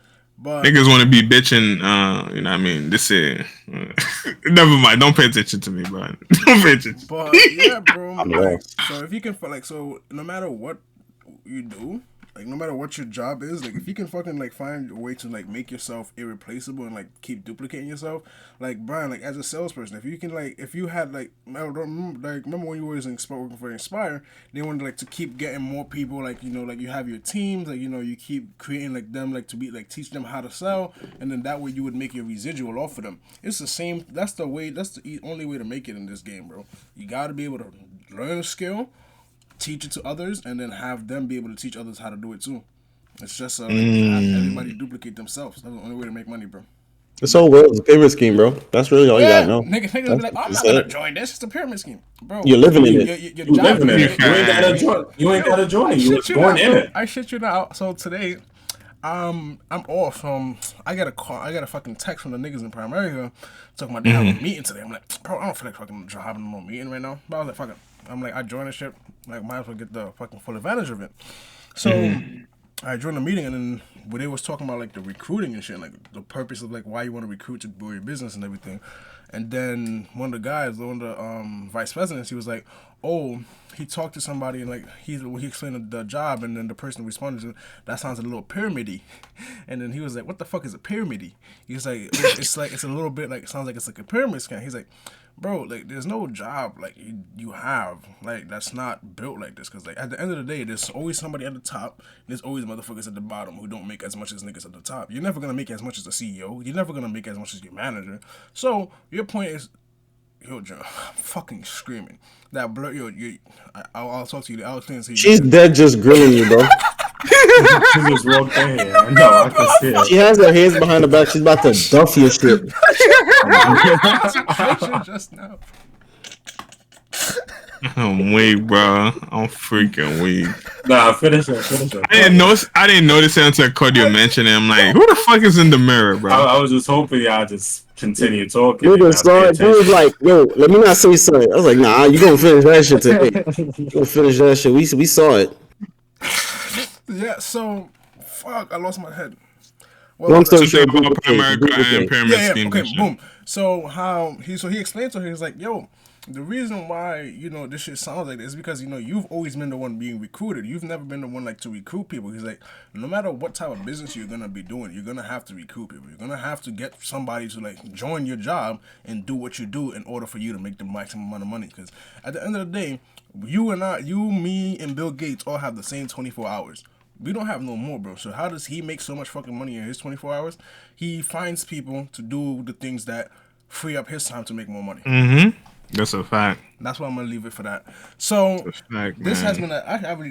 But niggas want to be bitching, you know what I mean? This is... never mind. Don't pay attention to me, bro. Don't pay attention. But, yeah, bro. Like, so, if you can... Like, so, no matter what you do, like, no matter what your job is, like, if you can fucking, like, find a way to, like, make yourself irreplaceable and, like, keep duplicating yourself, like, Brian, like, as a salesperson, if you can, like, if you had, like, remember when you were working for Inspire, they wanted, like, to keep getting more people, like, you know, like, you have your teams, like, you know, you keep creating, like, them, like, to be, like, teach them how to sell, and then that way you would make your residual off of them. It's the same, that's the only way to make it in this game, bro. You gotta be able to learn a skill, teach it to others, and then have them be able to teach others how to do it too. It's just have everybody duplicate themselves. That's the only way to make money, bro. This whole world is a pyramid scheme, bro. That's really all you gotta know. Niggas be like, I'm not gonna join this. It's a pyramid scheme, bro. You're living in it. You're living in it. You ain't gotta join it. You was born in it. I shit you not. So today, I'm off. I got a call. I got a fucking text from the niggas in Primerica talking about they have a meeting today. I'm like, bro, I don't feel like fucking having no meeting right now. But I was like, fuck it. I'm like, I joined the shit. Like, might as well get the fucking full advantage of it. So I joined the meeting, and then where they was talking about like the recruiting and shit, like the purpose of like why you want to recruit to grow your business and everything. And then one of the guys, one of the vice presidents, he was like, oh, he talked to somebody and like he explained the job, and then the person responded to, that sounds a little pyramidy. And then he was like, what the fuck is a pyramidy? He was like, it's a little bit like, it sounds like it's like a pyramid scheme. He's like, bro, like there's no job like you have like that's not built like this, because like at the end of the day there's always somebody at the top, there's always motherfuckers at the bottom who don't make as much as niggas at the top. You're never gonna make as much as a CEO, you're never gonna make as much as your manager. So your point is, yo, John, I'm fucking screaming that blur. I'll talk to you. I'll explain to you. She's dead just grilling you, bro. She just walked in here. I know, I can see it. She has her hands behind her back. She's about to duff your shit. Just now. I'm weak, bro. I'm freaking weak. Nah, finish it. I didn't notice it until Cordio mentioned it. I'm like, who the fuck is in the mirror, bro? I was just hoping y'all just continue talking. Dude was like, yo, let me not say something. I was like, nah, you gonna finish that shit today. You gonna finish that shit. We saw it. Yeah, so fuck, I lost my head. Well, long story short, okay, boom. So he explained to her, he's like, yo, the reason why, you know, this shit sounds like this is because, you know, you've always been the one being recruited. You've never been the one like to recruit people. He's like, no matter what type of business you're gonna be doing, you're gonna have to recruit people. You're gonna have to get somebody to like join your job and do what you do in order for you to make the maximum amount of money. Because at the end of the day, you, me, and Bill Gates all have the same 24 hours. We don't have no more, bro. So how does he make so much fucking money in his 24 hours? He finds people to do the things that free up his time to make more money. Mm-hmm. That's a fact. That's why I'm gonna leave it for that. So fact, this has been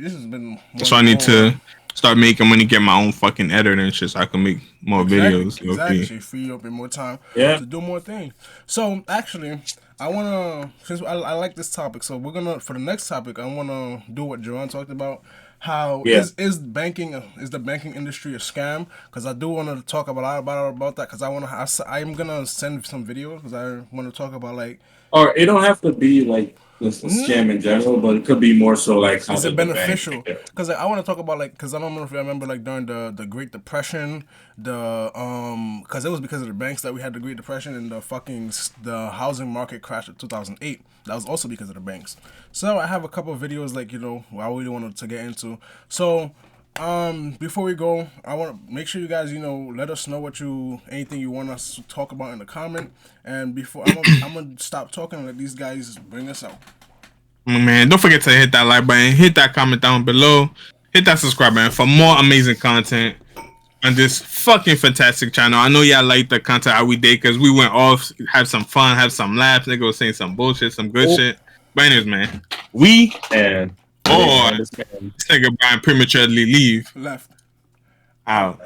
this has been. So I need to start making money, get my own fucking editor and shit, so I can make more videos. Exactly. So you free up in more time to do more things. So actually, I wanna, since I like this topic, so we're gonna, for the next topic, I wanna do what Jerron talked about. How is the banking industry a scam? Because I do want to talk about that. Because I'm gonna send some videos because I want to talk about like. Or it don't have to be like a scam in general, but it could be more so like how is it beneficial? Because I want to talk about like, because I don't know if you remember like during the Great Depression, because it was because of the banks that we had the Great Depression and the housing market crashed in 2008. That was also because of the banks. So I have a couple of videos like, you know, I really wanted to get into. So before we go, I want to make sure you guys, you know, let us know anything you want us to talk about in the comment. And before I'm gonna stop talking and let these guys bring us out. Man, don't forget to hit that like button, hit that comment down below, hit that subscribe button for more amazing content on this fucking fantastic channel. I know y'all like the content how we did because we went off, have some fun, have some laughs. Nigga was saying some bullshit, some good shit. But anyways, man, this nigga Brian prematurely leave. Left. Out.